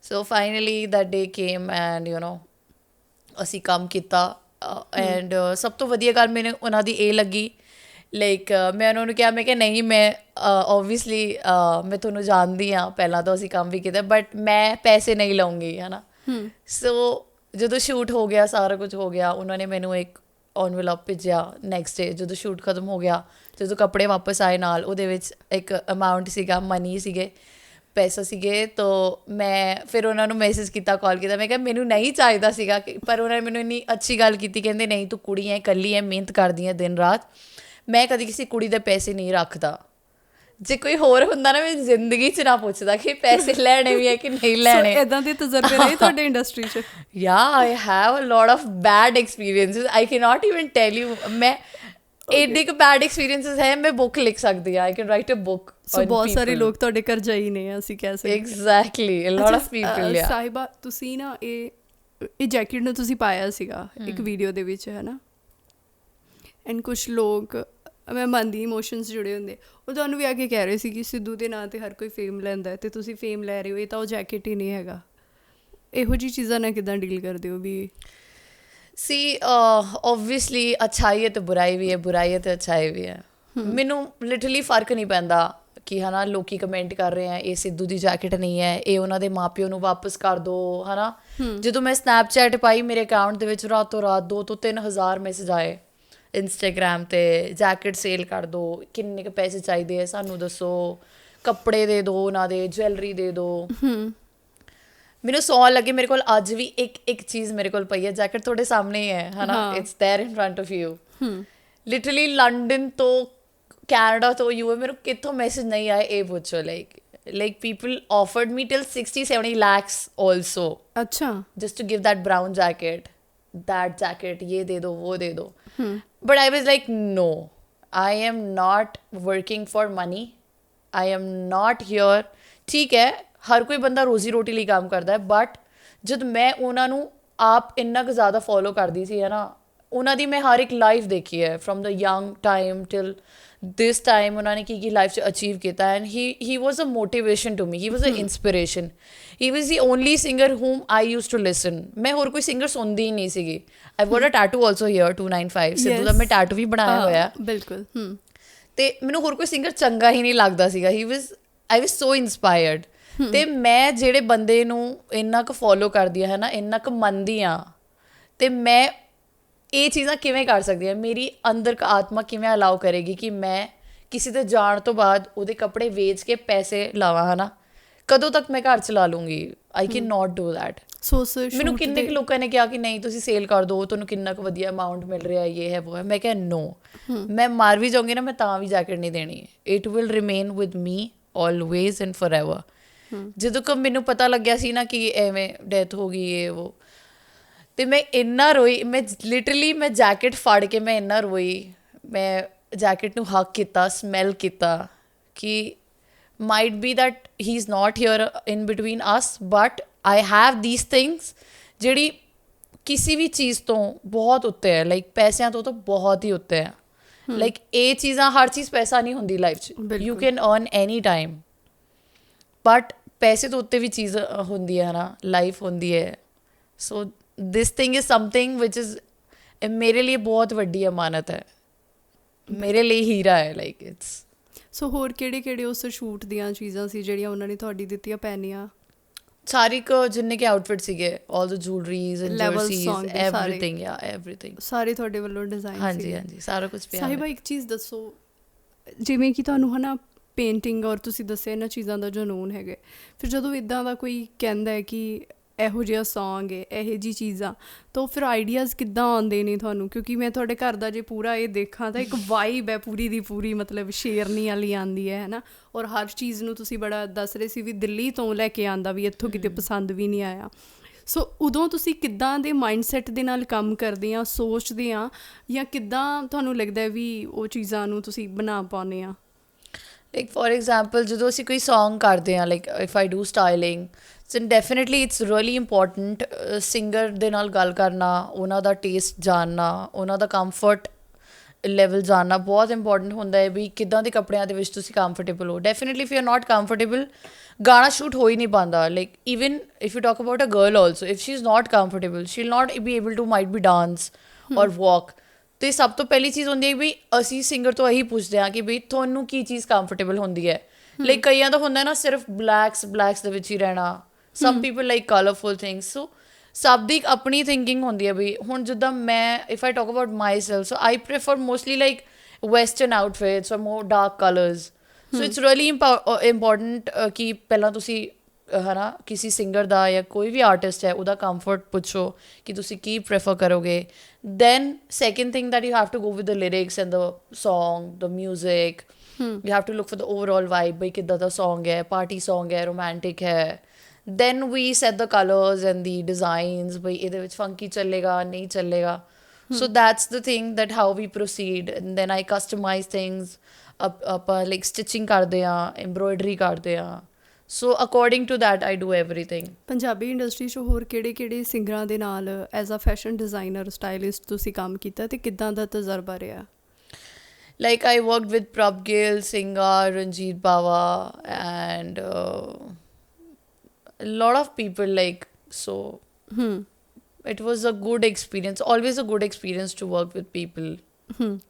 So finally that day came and you know ਅਸੀਂ ਕੰਮ ਕੀਤਾ। ਐਂਡ ਸਭ ਤੋਂ ਵਧੀਆ ਗੱਲ ਮੈਨੂੰ ਉਹਨਾਂ ਦੀ ਇਹ ਲੱਗੀ, ਲਾਈਕ ਮੈਂ ਉਹਨਾਂ ਨੂੰ ਕਿਹਾ, ਮੈਂ ਕਿਹਾ ਨਹੀਂ ਮੈਂ ਓਬਵੀਅਸਲੀ ਮੈਂ ਤੁਹਾਨੂੰ ਜਾਣਦੀ ਹਾਂ, ਪਹਿਲਾਂ ਤੋਂ ਅਸੀਂ ਕੰਮ ਵੀ ਕੀਤਾ, ਬਟ ਮੈਂ ਪੈਸੇ ਨਹੀਂ ਲਊਂਗੀ ਹੈ ਨਾ। ਸੋ ਜਦੋਂ ਸ਼ੂਟ ਹੋ ਗਿਆ, ਸਾਰਾ ਕੁਝ ਹੋ ਗਿਆ, ਉਹਨਾਂ ਨੇ ਮੈਨੂੰ ਇੱਕ ਐਨਵਲਪ ਭੇਜਿਆ ਨੈਕਸਟ ਡੇ ਜਦੋਂ ਸ਼ੂਟ ਖਤਮ ਹੋ ਗਿਆ, ਜਦੋਂ ਕੱਪੜੇ ਵਾਪਸ ਆਏ ਨਾਲ ਉਹਦੇ ਵਿੱਚ ਇੱਕ ਅਮਾਊਂਟ ਸੀਗਾ, ਮਨੀ ਸੀਗੇ, ਪੈਸਾ ਸੀਗੇ। ਤਾਂ ਮੈਂ ਫਿਰ ਉਹਨਾਂ ਨੂੰ ਮੈਸੇਜ ਕੀਤਾ, ਕਾਲ ਕੀਤਾ, ਮੈਂ ਕਿਹਾ ਮੈਨੂੰ ਨਹੀਂ ਚਾਹੀਦਾ ਸੀਗਾ, ਪਰ ਉਹਨਾਂ ਨੇ ਮੈਨੂੰ ਇੰਨੀ ਅੱਛੀ ਗੱਲ ਕੀਤੀ, ਕਹਿੰਦੇ ਨਹੀਂ ਤੂੰ ਕੁੜੀ ਹੈ, ਇਕੱਲੀ ਹੈ, ਮਿਹਨਤ ਕਰਦੀ ਹੈ ਦਿਨ ਰਾਤ, ਮੈਂ ਕਦੀ ਕਿਸੇ ਕੁੜੀ ਦੇ ਪੈਸੇ ਨਹੀਂ ਰੱਖਦਾ। ਜੇ ਕੋਈ ਹੋਰ ਹੁੰਦਾ ਨਾ ਮੈਂ ਜ਼ਿੰਦਗੀ 'ਚ ਨਾ ਪੁੱਛਦਾ ਕਿ ਪੈਸੇ ਲੈਣੇ ਵੀ ਹੈ ਕਿ ਨਹੀਂ ਲੈਣੇ। ਇਦਾਂ ਦੇ ਤਜਰਬੇ ਰਹੇ ਤੁਹਾਡੇ ਇੰਡਸਟਰੀ 'ਚ? Yeah, I have a lot of bad experiences. I cannot even tell you. मैं ਇੰਨੇ ਕੁ bad experiences ਹੈ, ਮੈਂ book ਲਿਖ ਸਕਦੀ ਹਾਂ. I can write a book so on ਬਹੁਤ ਸਾਰੇ people. ਲੋਕ ਤੁਹਾਡੇ ਕਰਜ਼ਾਈ ਨੇ, ਅਸੀਂ ਕਹਿ ਸਕਦੇ। Exactly, a lot of people, yeah. ਸਾਹਿਬਾ, ਤੁਸੀਂ ਨਾ ਇਹ ਜੈਕਟ ਨੂੰ ਤੁਸੀਂ ਪਾਇਆ ਸੀਗਾ ਇੱਕ ਵੀਡੀਓ ਦੇ ਵਿੱਚ, ਹੈ ਨਾ, ਐਂਡ ਕੁਛ ਲੋਕ, ਮੈਂ ਮੰਨਦੀ ਇਮੋਸ਼ਨਸ ਜੁੜੇ ਹੁੰਦੇ, ਉਹ ਤੁਹਾਨੂੰ ਵੀ ਆ ਕੇ ਕਹਿ ਰਹੇ ਸੀ ਕਿ ਸਿੱਧੂ ਦੇ ਨਾਂ 'ਤੇ ਹਰ ਕੋਈ ਫੇਮ ਲੈਂਦਾ ਅਤੇ ਤੁਸੀਂ ਫੇਮ ਲੈ ਰਹੇ ਹੋ, ਇਹ ਤਾਂ ਉਹ ਜੈਕਟ ਹੀ ਨਹੀਂ ਹੈਗਾ। ਇਹੋ ਜਿਹੀ ਚੀਜ਼ਾਂ ਨਾਲ ਕਿੱਦਾਂ ਡੀਲ ਕਰਦੇ ਹੋ ਵੀ? See, obviously ਅੱਛਾਈ ਹੈ ਤੇ ਬੁਰਾਈ ਵੀ ਹੈ, ਬੁਰਾਈ ਹੈ ਤੇ ਅੱਛਾਈ ਵੀ ਹੈ। ਮੈਨੂੰ ਲਿਟਰਲੀ ਫਰਕ ਨਹੀਂ ਪੈਂਦਾ ਕਿ ਹੈ ਨਾ ਲੋਕੀ ਕਮੈਂਟ ਕਰ ਰਹੇ ਆ ਇਹ ਸਿੱਧੂ ਦੀ ਜੈਕਟ ਨਹੀਂ ਹੈ, ਇਹ ਉਹਨਾਂ ਦੇ ਮਾਪਿਓ ਨੂੰ ਵਾਪਸ ਕਰ ਦਿਓ, ਹੈ ਨਾ। ਜਦੋਂ ਮੈਂ ਸਨੈਪਚੈਟ ਪਾਈ, ਮੇਰੇ ਅਕਾਊਂਟ ਦੇ ਵਿੱਚ ਰਾਤੋਂ ਰਾਤ 2 ਤੋਂ 3 ਹਜ਼ਾਰ ਮੈਸੇਜ ਆਏ ਇੰਸਟਾਗ੍ਰਾਮ 'ਤੇ, ਜੈਕਟ ਸੇਲ ਕਰ ਦਿਓ, ਕਿੰਨੇ ਕੁ ਪੈਸੇ ਚਾਹੀਦੇ ਹੈ ਸਾਨੂੰ ਦੱਸੋ, ਕੱਪੜੇ ਦੇ ਦਿਓ, ਉਹਨਾਂ ਦੇ ਜਵੈਲਰੀ ਦੇ ਦਿਓ। ਮੈਨੂੰ ਸੌਣ ਲੱਗੇ, ਮੇਰੇ ਕੋਲ ਅੱਜ ਵੀ ਇੱਕ ਚੀਜ਼ ਮੇਰੇ ਕੋਲ ਪਈ ਹੈ, ਜੈਕਟ ਤੁਹਾਡੇ ਸਾਹਮਣੇ ਹੀ ਹੈ ਨਾ, it's there in front of you. Literally London ਤੋਂ, ਕੈਨੇਡਾ ਤੋਂ, ਯੂ, ਮੈਨੂੰ ਕਿੱਥੋਂ ਮੈਸੇਜ ਨਹੀਂ ਆਏ ਇਹ ਪੁੱਛੋ। ਲਾਈਕ ਪੀਪਲ ਆਫਰਡ ਮੀ ਟਿਲ 60-70 lakhs also, ਅੱਛਾ, just to give that brown jacket, that jacket, ये दे दो, वो दे दो. But I was like, no, I am not working for money. I am not here. ਠੀਕ ਹੈ, ਹਰ ਕੋਈ ਬੰਦਾ ਰੋਜ਼ੀ ਰੋਟੀ ਲਈ ਕੰਮ ਕਰਦਾ ਹੈ, ਬਟ ਜਦ ਮੈਂ ਉਹਨਾਂ ਨੂੰ ਆਪ ਇੰਨਾ ਕੁ ਜ਼ਿਆਦਾ ਫੋਲੋ ਕਰਦੀ ਸੀ, ਹੈ ਨਾ, ਉਹਨਾਂ ਦੀ ਮੈਂ ਹਰ ਇੱਕ ਲਾਈਫ ਦੇਖੀ ਹੈ, from the young time till this time ਉਹਨਾਂ ਨੇ ਕੀ ਲਾਈਫ 'ਚ ਅਚੀਵ ਕੀਤਾ, and he was a motivation to me, he was an inspiration, he was the only singer whom I used to listen. ਮੈਂ ਹੋਰ ਕੋਈ singer ਸੁਣਦੀ ਹੀ ਨਹੀਂ ਸੀਗੀ। I've got a tattoo also here, 295 Sidhu ਦਾ ਮੈਂ ਟੈਟੂ ਵੀ ਬਣਾਇਆ ਹੋਇਆ। ਬਿਲਕੁਲ। ਤੇ ਮੈਨੂੰ ਹੋਰ ਕੋਈ ਸਿੰਗਰ ਚੰਗਾ ਹੀ ਨਹੀਂ ਲੱਗਦਾ ਸੀਗਾ। I was so inspired. ਤੇ ਮੈਂ ਜਿਹੜੇ ਬੰਦੇ ਨੂੰ ਇੰਨਾ ਕੁ ਫੋਲੋ ਕਰਦੀ ਹਾਂ, ਹੈ ਨਾ, ਇੰਨਾ ਕੁ ਮੰਨਦੀ ਹਾਂ, ਤੇ ਮੈਂ ਇਹ ਚੀਜ਼ਾਂ ਕਿਵੇਂ ਕਰ ਸਕਦੀ ਹਾਂ, ਮੇਰੀ ਅੰਦਰ ਆਤਮਾ ਕਿਵੇਂ ਅਲਾਓ ਕਰੇਗੀ ਕਿ ਮੈਂ ਕਿਸੇ ਦੇ ਜਾਣ ਤੋਂ ਬਾਅਦ ਉਹਦੇ ਕੱਪੜੇ ਵੇਚ ਕੇ ਪੈਸੇ ਲਾਵਾਂ, ਹੈ ਨਾ। ਕਦੋਂ ਤੱਕ ਮੈਂ ਘਰ ਚਲਾ ਲੂੰਗੀ? I can note do that. ਮੈਨੂੰ ਕਿੰਨੇ ਕੁ ਲੋਕਾਂ ਨੇ ਕਿਹਾ ਕਿ ਨਹੀਂ ਤੁਸੀਂ ਸੇਲ ਕਰ ਦਿਓ, ਤੁਹਾਨੂੰ ਕਿੰਨਾ ਕੁ ਵਧੀਆ ਅਮਾਊਂਟ ਮਿਲ ਰਿਹਾ, ਇਹ ਹੈ ਉਹ ਹੈ। ਮੈਂ ਕਿਹਾ ਨੋ, ਮੈਂ ਮਾਰ ਵੀ ਜਾਊਂਗੀ ਨਾ, ਮੈਂ ਤਾਂ ਵੀ ਜੈਕਟ ਨਹੀਂ ਦੇਣੀ। It will remain with me always and forever. ਜਦੋਂ ਕਿ ਮੈਨੂੰ ਪਤਾ ਲੱਗਿਆ ਸੀ ਨਾ ਕਿ ਐਵੇਂ ਡੈਥ ਹੋ ਗਈ ਇਹ ਉਹ, ਤੇ ਮੈਂ ਇੰਨਾ ਰੋਈ, ਮੈਂ ਲਿਟਰਲੀ ਮੈਂ ਜੈਕਟ ਫੜ ਕੇ ਮੈਂ ਇੰਨਾ ਰੋਈ, ਮੈਂ ਜੈਕਟ ਨੂੰ ਹੱਗ ਕੀਤਾ, ਸਮੈਲ ਕੀਤਾ ਕਿ might be that he is not here in between us, but I have these things ਜਿਹੜੀ ਕਿਸੇ ਵੀ ਚੀਜ਼ ਤੋਂ ਬਹੁਤ ਉੱਤੇ ਹੈ, ਲਾਈਕ ਪੈਸਿਆਂ ਤੋਂ ਤਾਂ ਬਹੁਤ ਹੀ ਉੱਤੇ ਹੈ। ਲਾਈਕ ਇਹ ਚੀਜ਼ਾਂ, ਹਰ ਚੀਜ਼ ਪੈਸਾ ਨਹੀਂ ਹੁੰਦੀ ਲਾਈਫ 'ਚ, you can earn any time, but ਪੈਸੇ ਤੋਂ ਉੱਤੇ ਵੀ ਚੀਜ਼ ਹੁੰਦੀ ਹੈ ਨਾ, ਲਾਈਫ ਹੁੰਦੀ ਹੈ। ਸੋ this thing is something which is ਮੇਰੇ ਲਈ ਬਹੁਤ ਵੱਡੀ ਅਮਾਨਤ ਹੈ, ਮੇਰੇ ਲਈ ਹੀਰਾ ਹੈ, ਲਾਈਕ ਇਟਸ। ਸੋ ਹੋਰ ਕਿਹੜੇ ਉਸ ਸ਼ੂਟ ਦੀਆਂ ਚੀਜ਼ਾਂ ਸੀ ਜਿਹੜੀਆਂ ਉਹਨਾਂ ਨੇ ਤੁਹਾਡੀ ਦਿੱਤੀਆਂ ਪਹਿਨੀਆਂ? ਸਾਰੀ ਜਿੰਨੇ ਕਿ ਆਊਟਫਿਟ ਸੀਗੇ, ਆਲ ਦ ਜੂਲਰੀਜ਼ ਐਂਡ ਜਰਸੀਜ਼, ਐਵਰੀਥਿੰਗ, ਯਾ ਐਵਰੀਥਿੰਗ, ਸਾਰੇ ਤੁਹਾਡੇ ਵੱਲੋਂ ਡਿਜ਼ਾਈਨ? ਹਾਂਜੀ ਹਾਂਜੀ, ਸਾਰਾ ਕੁਝ ਪਿਆ। ਸਾਹਿਬਾ, ਇੱਕ ਚੀਜ਼ ਦੱਸੋ, ਜਿਵੇਂ ਕਿ ਤੁਹਾਨੂੰ ਹੈ ਨਾ ਪੇਂਟਿੰਗ ਔਰ ਤੁਸੀਂ ਦੱਸਿਆ ਇਹਨਾਂ ਚੀਜ਼ਾਂ ਦਾ ਜਨੂੰਨ ਹੈਗਾ, ਫਿਰ ਜਦੋਂ ਇੱਦਾਂ ਦਾ ਕੋਈ ਕਹਿੰਦਾ ਹੈ ਕਿ ਇਹੋ ਜਿਹਾ ਸੌਂਗ ਹੈ, ਇਹੋ ਜਿਹੀ ਚੀਜ਼ਾਂ, ਤਾਂ ਫਿਰ ਆਈਡੀਆਜ਼ ਕਿੱਦਾਂ ਆਉਂਦੇ ਨੇ ਤੁਹਾਨੂੰ? ਕਿਉਂਕਿ ਮੈਂ ਤੁਹਾਡੇ ਘਰ ਦਾ ਜੇ ਪੂਰਾ ਇਹ ਦੇਖਾਂ ਤਾਂ ਇੱਕ ਵਾਈਬ ਹੈ ਪੂਰੀ ਦੀ ਪੂਰੀ, ਮਤਲਬ ਸ਼ੇਰਨੀ ਵਾਲੀ ਆਉਂਦੀ ਹੈ ਨਾ, ਔਰ ਹਰ ਚੀਜ਼ ਨੂੰ ਤੁਸੀਂ ਬੜਾ ਦੱਸ ਰਹੇ ਸੀ ਵੀ ਦਿੱਲੀ ਤੋਂ ਲੈ ਕੇ ਆਉਂਦਾ, ਵੀ ਇੱਥੋਂ ਕਿਤੇ ਪਸੰਦ ਵੀ ਨਹੀਂ ਆਇਆ। ਸੋ ਉਦੋਂ ਤੁਸੀਂ ਕਿੱਦਾਂ ਦੇ ਮਾਈਂਡਸੈਟ ਦੇ ਨਾਲ ਕੰਮ ਕਰਦੇ ਆ, ਸੋਚਦੇ ਆ, ਜਾਂ ਕਿੱਦਾਂ ਤੁਹਾਨੂੰ ਲੱਗਦਾ ਵੀ ਉਹ ਚੀਜ਼ਾਂ ਨੂੰ ਤੁਸੀਂ ਬਣਾ ਪਾਉਂਦੇ ਆ? ਲਾਈਕ ਫੋਰ ਐਗਜ਼ਾਮਪਲ, ਜਦੋਂ ਅਸੀਂ ਕੋਈ ਸੌਂਗ ਕਰਦੇ ਹਾਂ, like if I do styling, so definitely it's really important singer ਦੇ ਨਾਲ ਗੱਲ ਕਰਨਾ, ਉਹਨਾਂ ਦਾ ਟੇਸਟ ਜਾਣਨਾ, ਉਹਨਾਂ ਦਾ ਕੰਫਰਟ ਲੈਵਲ ਜਾਣਨਾ ਬਹੁਤ ਇੰਪੋਰਟੈਂਟ ਹੁੰਦਾ ਹੈ, ਵੀ ਕਿੱਦਾਂ ਦੇ ਕੱਪੜਿਆਂ ਦੇ ਵਿੱਚ ਤੁਸੀਂ ਕੰਫਰਟੇਬਲ ਹੋ। Definitely if you are not comfortable, ਗਾਣਾ ਸ਼ੂਟ ਹੋ ਹੀ ਨਹੀਂ ਪਾਉਂਦਾ। Like even if you talk about a girl also, if she is not comfortable, she will not be able to might be dance or walk. ਅਤੇ ਸਭ ਤੋਂ ਪਹਿਲੀ ਚੀਜ਼ ਹੁੰਦੀ ਹੈ ਵੀ ਅਸੀਂ ਸਿੰਗਰ ਤੋਂ ਇਹੀ ਪੁੱਛਦੇ ਹਾਂ ਕਿ ਬਈ ਤੁਹਾਨੂੰ ਕੀ ਚੀਜ਼ ਕੰਫਰਟੇਬਲ ਹੁੰਦੀ ਹੈ। ਲਾਈਕ ਕਈਆਂ ਦਾ ਹੁੰਦਾ ਨਾ ਸਿਰਫ ਬਲੈਕਸ ਦੇ ਵਿੱਚ ਹੀ ਰਹਿਣਾ, some people like colourful things. So ਸਭ ਦੀ ਇੱਕ ਆਪਣੀ ਥਿੰਕਿੰਗ ਹੁੰਦੀ ਹੈ ਵੀ ਹੁਣ ਜਿੱਦਾਂ ਮੈਂ if I talk about myself, so I prefer mostly like western outfits or more dark colours. So it's really important ਕਿ ਪਹਿਲਾਂ ਤੁਸੀਂ ਹੈ ਨਾ ਕਿਸੇ ਸਿੰਗਰ ਦਾ ਜਾਂ ਕੋਈ ਵੀ ਆਰਟਿਸਟ ਹੈ ਉਹਦਾ ਕੰਫਰਟ ਪੁੱਛੋ ਕਿ ਤੁਸੀਂ ਕੀ ਪ੍ਰੈਫਰ ਕਰੋਗੇ। Then second thing that you have to go with the lyrics and the song, the music, You have to look for the overall vibe, bhai ਕਿੱਦਾਂ ਦਾ song ਹੈ, party song ਹੈ, romantic ਹੈ. Then we set the colors and the designs, bhai ਇਹਦੇ ਵਿੱਚ funky ਚੱਲੇਗਾ, ਨਹੀਂ ਚੱਲੇਗਾ. So that's the thing, that how we proceed. And then I customize things. ਆਪਾਂ like stitching ਕਰਦੇ ਹਾਂ, embroidery ਕਰਦੇ ਹਾਂ. So according to that I do everything. Punjabi industry 'ਚ ਹੋਰ ਕਿਹੜੇ ਸਿੰਗਰਾਂ ਦੇ ਨਾਲ as a fashion designer stylist ਤੁਸੀਂ ਕੰਮ ਕੀਤਾ ਤੇ ਕਿੱਦਾਂ ਦਾ ਤਜਰਬਾ ਰਿਹਾ? Like I worked with Prabh Gill, Singar, Ranjit Bawa, and a lot of people, like, so it was a good experience, always a good experience to work with people.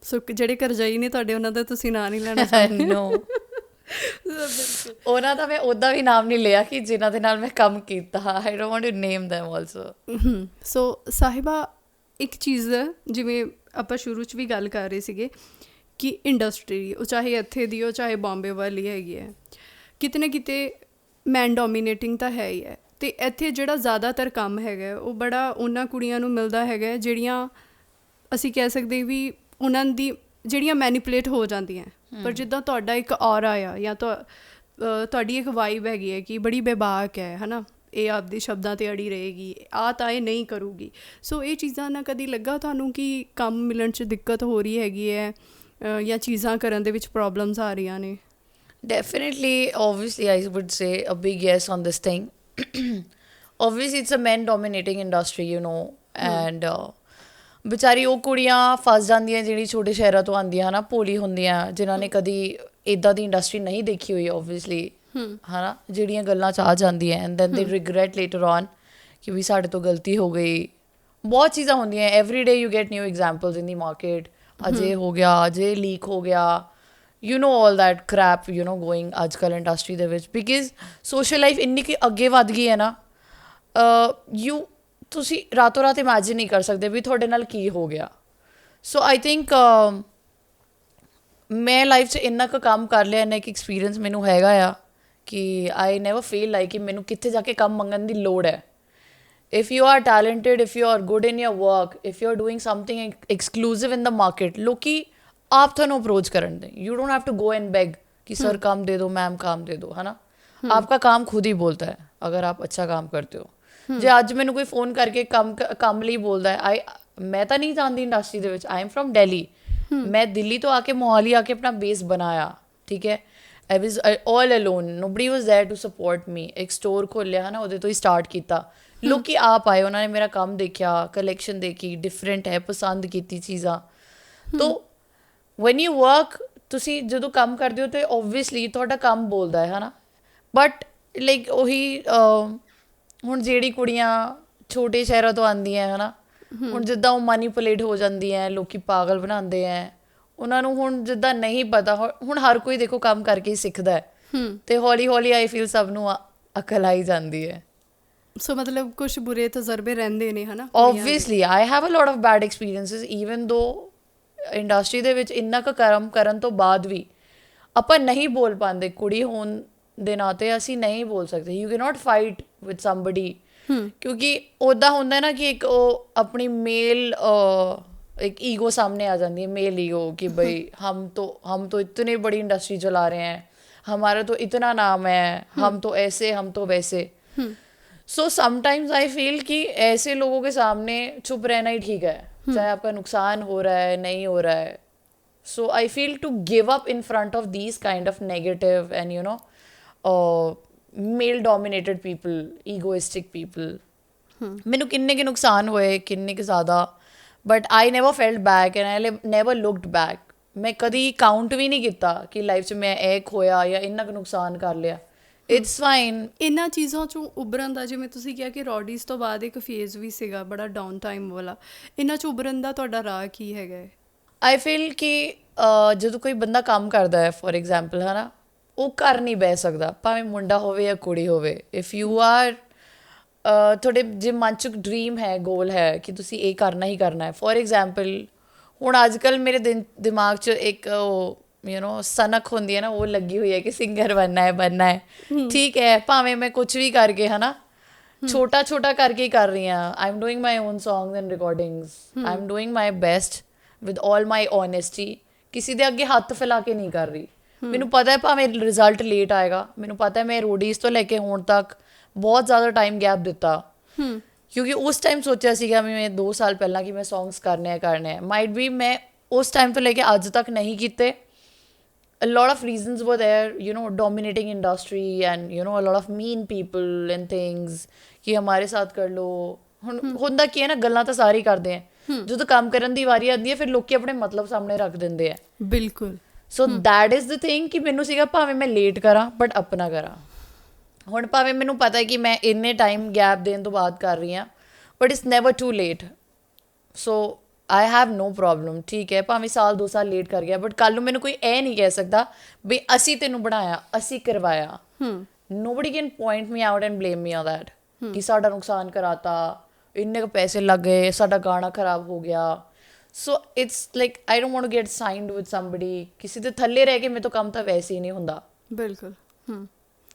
ਸੋ ਜਿਹੜੇ ਕਰਜਾਈ ਨੇ ਤੁਹਾਡੇ ਉਹਨਾਂ ਦਾ ਤੁਸੀਂ ਨਾਂ ਨਹੀਂ ਲੈਣਾ ਚਾਹੁੰਦੇ? No. ਉਹਨਾਂ ਦਾ ਮੈਂ ਉਹਦਾ ਵੀ ਨਾਮ ਨਹੀਂ ਲਿਆ ਕਿ ਜਿਨ੍ਹਾਂ ਦੇ ਨਾਲ ਮੈਂ ਕੰਮ ਕੀਤਾ. I don't want to name them also. ਸੋ ਸਾਹਿਬਾ, ਇੱਕ ਚੀਜ਼ ਜਿਵੇਂ ਆਪਾਂ ਸ਼ੁਰੂ 'ਚ ਵੀ ਗੱਲ ਕਰ ਰਹੇ ਸੀਗੇ ਕਿ ਇੰਡਸਟਰੀ, ਉਹ ਚਾਹੇ ਇੱਥੇ ਦੀ ਹੋ ਚਾਹੇ ਬੰਬੇ ਵਾਲੀ ਹੈਗੀ ਹੈ, ਕਿਤੇ ਨਾ ਕਿਤੇ ਮੈਨ ਡੋਮੀਨੇਟਿੰਗ ਤਾਂ ਹੈ ਹੀ ਹੈ. ਅਤੇ ਇੱਥੇ ਜਿਹੜਾ ਜ਼ਿਆਦਾਤਰ ਕੰਮ ਹੈਗਾ ਉਹ ਬੜਾ ਉਹਨਾਂ ਕੁੜੀਆਂ ਨੂੰ ਮਿਲਦਾ ਹੈਗਾ ਜਿਹੜੀਆਂ ਅਸੀਂ ਕਹਿ ਸਕਦੇ ਵੀ ਉਹਨਾਂ ਦੀ ਜਿਹੜੀਆਂ ਮੈਨੀਪੂਲੇਟ ਹੋ ਜਾਂਦੀਆਂ. ਪਰ ਜਿੱਦਾਂ ਤੁਹਾਡਾ ਇੱਕ ਔਰਾ ਆ ਜਾਂ ਤੁਹਾਡੀ ਇੱਕ ਵਾਈਬ ਹੈਗੀ ਹੈ ਕਿ ਬੜੀ ਬੇਬਾਕ ਹੈ, ਹੈ ਨਾ, ਇਹ ਆਪਦੇ ਸ਼ਬਦਾਂ 'ਤੇ ਅੜੀ ਰਹੇਗੀ, ਤਾਂ ਇਹ ਨਹੀਂ ਕਰੂਗੀ. ਸੋ ਇਹ ਚੀਜ਼ਾਂ ਨਾ ਕਦੀ ਲੱਗਾ ਤੁਹਾਨੂੰ ਕਿ ਕੰਮ ਮਿਲਣ 'ਚ ਦਿੱਕਤ ਹੋ ਰਹੀ ਹੈਗੀ ਹੈ ਜਾਂ ਚੀਜ਼ਾਂ ਕਰਨ ਦੇ ਵਿੱਚ ਪ੍ਰੋਬਲਮਸ ਆ ਰਹੀਆਂ ਨੇ? Definitely, obviously, I would say a big yes on this thing. Obviously, it's a men-dominating industry, you know, and ਵਿਚਾਰੀ ਉਹ ਕੁੜੀਆਂ ਫਸ ਜਾਂਦੀਆਂ ਜਿਹੜੀ ਛੋਟੇ ਸ਼ਹਿਰਾਂ ਤੋਂ ਆਉਂਦੀਆਂ, ਹੈ ਨਾ, ਭੋਲੀ ਹੁੰਦੀਆਂ, ਜਿਨ੍ਹਾਂ ਨੇ ਕਦੀ ਇੱਦਾਂ ਦੀ ਇੰਡਸਟਰੀ ਨਹੀਂ ਦੇਖੀ ਹੋਈ ਓਬਵੀਅਸਲੀ, ਹੈ ਨਾ, ਜਿਹੜੀਆਂ ਗੱਲਾਂ 'ਚ ਆ ਜਾਂਦੀਆਂ and then they regret later on ਕਿ ਵੀ ਸਾਡੇ ਤੋਂ ਗਲਤੀ ਹੋ ਗਈ. ਬਹੁਤ ਚੀਜ਼ਾਂ ਹੁੰਦੀਆਂ. Every day you get new examples in the market. ਅਜੇ ਹੋ ਗਿਆ, ਅਜੇ ਲੀਕ ਹੋ ਗਿਆ, you know all that crap, you know, going ਅੱਜ ਕੱਲ੍ਹ ਇੰਡਸਟਰੀ ਦੇ ਵਿੱਚ, ਬਿਕਾਜ਼ ਸੋਸ਼ਲ ਲਾਈਫ ਇੰਨੀ ਕਿ ਅੱਗੇ ਵੱਧ ਗਈ ਹੈ ਨਾ, ਤੁਸੀਂ ਰਾਤੋਂ ਰਾਤ ਇਮੈਜਿਨ ਨਹੀਂ ਕਰ ਸਕਦੇ ਵੀ ਤੁਹਾਡੇ ਨਾਲ ਕੀ ਹੋ ਗਿਆ. ਸੋ ਆਈ ਥਿੰਕ ਮੈਂ ਲਾਈਫ 'ਚ ਇੰਨਾ ਕੁ ਕੰਮ ਕਰ ਲਿਆ, ਇੰਨਾ ਇੱਕ ਐਕਸਪੀਰੀਅੰਸ ਮੈਨੂੰ ਹੈਗਾ ਆ ਕਿ ਆਈ ਨੈਵਰ ਫੀਲ ਲਾਈਕ ਕਿ ਮੈਨੂੰ ਕਿੱਥੇ ਜਾ ਕੇ ਕੰਮ ਮੰਗਣ ਦੀ ਲੋੜ ਹੈ. if you are talented, if you are good in your work, if you are doing something exclusive in the market, ਲੋਕੀ ਆਪ ਤੁਹਾਨੂੰ ਅਪਰੋਚ ਕਰਨ ਦੇ. you don't have to go and beg कि सर काम दे दो, मैम काम दे दो, है ना. आपका काम खुद ही बोलता है अगर आप अच्छा काम करते हो. ਜੇ ਅੱਜ ਮੈਨੂੰ ਕੋਈ ਫੋਨ ਕਰਕੇ ਕੰਮ ਲਈ ਬੋਲਦਾ ਹੈ, ਮੈਂ ਤਾਂ ਨਹੀਂ ਜਾਂਦੀ ਇੰਡਸਟਰੀ ਦੇ ਵਿੱਚ. I am from Delhi. ਮੈਂ ਦਿੱਲੀ ਤੋਂ ਆ ਕੇ ਮੋਹਾਲੀ ਆ ਕੇ ਆਪਣਾ ਬੇਸ ਬਣਾਇਆ, ਠੀਕ ਹੈ. I was all alone, nobody was there to support me. ਇੱਕ ਸਟੋਰ ਖੋਲ੍ਹਿਆ, ਹੈ ਨਾ, ਉਹਦੇ ਤੋਂ ਹੀ ਸਟਾਰਟ ਕੀਤਾ. ਲੋਕੀ ਆਪ ਆਏ, ਉਹਨਾਂ ਨੇ ਮੇਰਾ ਕੰਮ ਦੇਖਿਆ, ਕਲੈਕਸ਼ਨ ਦੇਖੀ, ਡਿਫਰੈਂਟ ਹੈ, ਪਸੰਦ ਕੀਤੀ ਚੀਜ਼ਾਂ. ਤੋ ਵੈਨ ਯੂ ਵਰਕ, ਤੁਸੀਂ ਜਦੋਂ ਕੰਮ ਕਰਦੇ ਹੋ ਤਾਂ ਓਬਵੀਅਸਲੀ ਤੁਹਾਡਾ ਕੰਮ ਬੋਲਦਾ ਹੈ ਨਾ. ਬਟ ਲਾਈਕ ਉਹੀ ਹੁਣ ਜਿਹੜੀ ਕੁੜੀਆਂ ਛੋਟੇ ਸ਼ਹਿਰਾਂ ਤੋਂ ਆਉਂਦੀਆਂ, ਹੈ ਨਾ, ਹੁਣ ਜਿੱਦਾਂ ਉਹ ਮੈਨੀਪੂਲੇਟ ਹੋ ਜਾਂਦੀਆਂ, ਲੋਕੀ ਪਾਗਲ ਬਣਾਉਂਦੇ ਹੈ ਉਹਨਾਂ ਨੂੰ. ਹੁਣ ਜਿੱਦਾਂ ਨਹੀਂ ਪਤਾ, ਹੁਣ ਹਰ ਕੋਈ ਦੇਖੋ ਕੰਮ ਕਰਕੇ ਹੀ ਸਿੱਖਦਾ ਹੈ, ਅਤੇ ਹੌਲੀ ਹੌਲੀ ਆਈ ਫੀਲ ਸਭ ਨੂੰ ਅਕਲ ਆਈ ਜਾਂਦੀ ਹੈ. ਸੋ ਮਤਲਬ ਕੁਛ ਬੁਰੇ ਤਜਰਬੇ ਰਹਿੰਦੇ ਨੇ, ਹੈ ਨਾ. Obviously I have a lot of bad experiences, even though industry ਦੇ ਵਿੱਚ ਇੰਨਾ ਕੁ ਕੰਮ ਕਰਨ ਤੋਂ ਬਾਅਦ ਵੀ ਆਪਾਂ ਨਹੀਂ ਬੋਲ ਪਾਉਂਦੇ. ਕੁੜੀ ਹੋਣ ਦੇ ਨਾਤੇ ਅਸੀਂ ਨਹੀਂ ਬੋਲ ਸਕਦੇ. You can not fight with somebody, ਕਿਉਂਕਿ ਉੱਦਾਂ ਹੁੰਦਾ ਨਾ ਕਿ ਇੱਕ ਉਹ ਆਪਣੀ ਮੇਲ एक ईगो सामने आ जाती है, मेल ईगो, कि भाई हम तो इतनी बड़ी इंडस्ट्री चला रहे हैं, हमारा तो इतना नाम है, हम तो ऐसे, हम तो वैसे. सो समटाइम्स आई फील कि ऐसे लोगों के सामने चुप रहना ही ठीक है, चाहे आपका नुकसान हो रहा है नहीं हो रहा है. So I feel to give up in front of these kind of negative and you know male dominated people, egoistic people. ਮੈਨੂੰ ਕਿੰਨੇ ਕੁ ਨੁਕਸਾਨ ਹੋਏ, ਕਿੰਨੇ ਕੁ ਜ਼ਿਆਦਾ, but I never felt back and I never looked back. ਮੈਂ ਕਦੀ ਕਾਊਂਟ ਵੀ ਨਹੀਂ ਕੀਤਾ ਕਿ ਲਾਈਫ 'ਚ ਮੈਂ ਇਹ ਖੋਇਆ ਜਾਂ ਇੰਨਾ ਕੁ ਨੁਕਸਾਨ ਕਰ ਲਿਆ. It's fine. ਇਹਨਾਂ ਚੀਜ਼ਾਂ 'ਚੋਂ ਉੱਭਰਨ ਦਾ, ਜਿਵੇਂ ਤੁਸੀਂ ਕਿਹਾ ਕਿ ਰੌਡੀਜ਼ ਤੋਂ ਬਾਅਦ ਇੱਕ ਫੇਜ਼ ਵੀ ਸੀਗਾ ਬੜਾ ਡਾਊਨ ਟਾਈਮ ਵਾਲਾ, ਇਹਨਾਂ 'ਚ ਉੱਭਰਨ ਦਾ ਤੁਹਾਡਾ ਰਾਹ ਕੀ ਹੈਗਾ ਹੈ? ਆਈ ਫੀਲ ਕਿ ਜਦੋਂ ਕੋਈ ਬੰਦਾ ਕੰਮ ਕਰਦਾ ਹੈ, ਫੋਰ ਐਗਜ਼ਾਮਪਲ, ਹੈ ਨਾ, ਉਹ ਘਰ ਨਹੀਂ ਬਹਿ ਸਕਦਾ, ਭਾਵੇਂ ਮੁੰਡਾ ਹੋਵੇ ਜਾਂ ਕੁੜੀ ਹੋਵੇ. ਇਫ ਯੂ ਆਰ ਤੁਹਾਡੇ ਜੇ ਮਨ 'ਚ ਡਰੀਮ ਹੈ, ਗੋਲ ਹੈ ਕਿ ਤੁਸੀਂ ਇਹ ਕਰਨਾ ਹੀ ਕਰਨਾ ਹੈ. ਫੋਰ ਐਗਜ਼ਾਮਪਲ ਹੁਣ ਅੱਜ ਕੱਲ੍ਹ ਮੇਰੇ ਦਿਮਾਗ 'ਚ ਇੱਕ ਉਹ ਯੂ ਨੋ ਸਨਕ ਹੁੰਦੀ ਹੈ ਨਾ, ਉਹ ਲੱਗੀ ਹੋਈ ਹੈ ਕਿ ਸਿੰਗਰ ਬਣਨਾ ਹੈ. ਠੀਕ ਹੈ, ਭਾਵੇਂ ਮੈਂ ਕੁਛ ਵੀ ਕਰਕੇ, ਹੈ ਨਾ, ਛੋਟਾ ਕਰਕੇ ਹੀ ਕਰ ਰਹੀ ਹਾਂ. I am doing my own songs and recordings. I am doing my best with all my honesty. ਕਿਸੇ ਦੇ ਅੱਗੇ ਹੱਥ ਫੈਲਾ ਕੇ ਨਹੀਂ ਕਰ ਰਹੀ. ਮੈਨੂੰ ਪਤਾ ਹੈ ਭਾਵੇਂ ਰਿਜ਼ਲਟ ਲੇਟ ਆਏਗਾ, ਮੈਨੂੰ ਪਤਾ ਹੈ ਮੈਂ ਰੋਡੀਜ਼ ਤੋਂ ਲੈ ਕੇ ਹੁਣ ਤੱਕ ਬਹੁਤ ਜ਼ਿਆਦਾ ਟਾਈਮ ਗੈਪ ਦਿੱਤਾ, ਕਿਉਂਕਿ ਉਸ ਟਾਈਮ ਸੋਚਿਆ ਸੀਗਾ ਵੀ ਮੈਂ 2 ਸਾਲ ਪਹਿਲਾਂ ਕਿ ਮੈਂ ਸੌਂਗਸ ਕਰਨੇ ਆ ਮਾਈਟ ਵੀ ਮੈਂ ਉਸ ਟਾਈਮ ਤੋਂ ਲੈ ਕੇ ਅੱਜ ਤੱਕ ਨਹੀਂ ਕੀਤੇ। A lot of reasons were there, you know, dominating industry and, you know, a lot of mean people and things ਕਿ ਹਮਾਰੇ ਸਾਥ ਕਰ ਲੋ। ਹੁਣ ਹੁੰਦਾ ਕੀ ਹੈ ਨਾ, ਗੱਲਾਂ ਤਾਂ ਸਾਰੇ ਕਰਦੇ ਆ, ਜਦੋਂ ਕੰਮ ਕਰਨ ਦੀ ਵਾਰੀ ਆਉਂਦੀ ਹੈ ਫਿਰ ਲੋਕੀ ਆਪਣੇ ਮਤਲਬ ਸਾਹਮਣੇ ਰੱਖ ਦਿੰਦੇ ਆ। ਬਿਲਕੁਲ। So that is the thing ਕਿ ਮੈਨੂੰ ਸੀਗਾ ਭਾਵੇਂ ਮੈਂ ਲੇਟ ਕਰਾਂ ਬਟ ਆਪਣਾ ਕਰਾਂ। ਹੁਣ ਭਾਵੇਂ ਮੈਨੂੰ ਪਤਾ ਹੈ ਕਿ ਮੈਂ ਇੰਨੇ ਟਾਈਮ ਗੈਪ ਦੇਣ ਤੋਂ ਬਾਅਦ ਕਰ ਰਹੀ ਹਾਂ, but it's never too late. So I have no problem, ਠੀਕ ਹੈ ਭਾਵੇਂ ਸਾਲ 2 ਸਾਲ ਲੇਟ ਕਰ ਗਿਆ, ਬਟ ਕੱਲ੍ਹ ਨੂੰ ਮੈਨੂੰ ਕੋਈ ਇਹ ਨਹੀਂ ਕਹਿ ਸਕਦਾ ਵੀ ਅਸੀਂ ਤੈਨੂੰ ਬਣਾਇਆ, ਅਸੀਂ ਕਰਵਾਇਆ। Nobody can point me out and blame me on that ਕਿ ਸਾਡਾ ਨੁਕਸਾਨ ਕਰਾਤਾ, ਇੰਨੇ ਕੁ ਪੈਸੇ ਲੱਗ ਗਏ, ਸਾਡਾ ਗਾਣਾ ਖਰਾਬ ਹੋ ਗਿਆ। So it's like I don't want to get signed with somebody. ਕਿਸੇ ਦੇ ਥੱਲੇ ਰਹਿ ਕੇ ਮੇਰੇ ਤੋਂ ਕੰਮ ਤਾਂ ਵੈਸੇ ਹੀ ਨਹੀਂ ਹੁੰਦਾ। ਬਿਲਕੁਲ।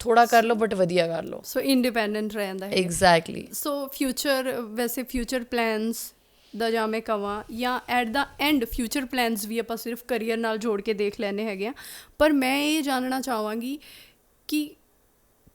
ਥੋੜਾ ਕਰ ਲਓ ਬਟ ਵਧੀਆ ਕਰ ਲਓ। ਸੋ ਇੰਡੀਪੈਂਡੈਂਟ ਰਹਿੰਦਾ ਹੈ। ਐਗਜ਼ੈਕਟਲੀ। ਸੋ ਫਿਊਚਰ, ਵੈਸੇ ਫਿਊਚਰ ਪਲਾਨਸ ਦਾ ਜਾਂ ਮੈਂ ਕਹਾਂ ਜਾਂ at the end future plans ਵੀ ਆਪਾਂ ਸਿਰਫ ਕਰੀਅਰ ਨਾਲ ਜੋੜ ਕੇ ਦੇਖ ਲੈਂਦੇ ਹੈਗੇ ਆ, ਪਰ ਮੈਂ ਇਹ ਜਾਣਨਾ ਚਾਹਾਂਗੀ ਕਿ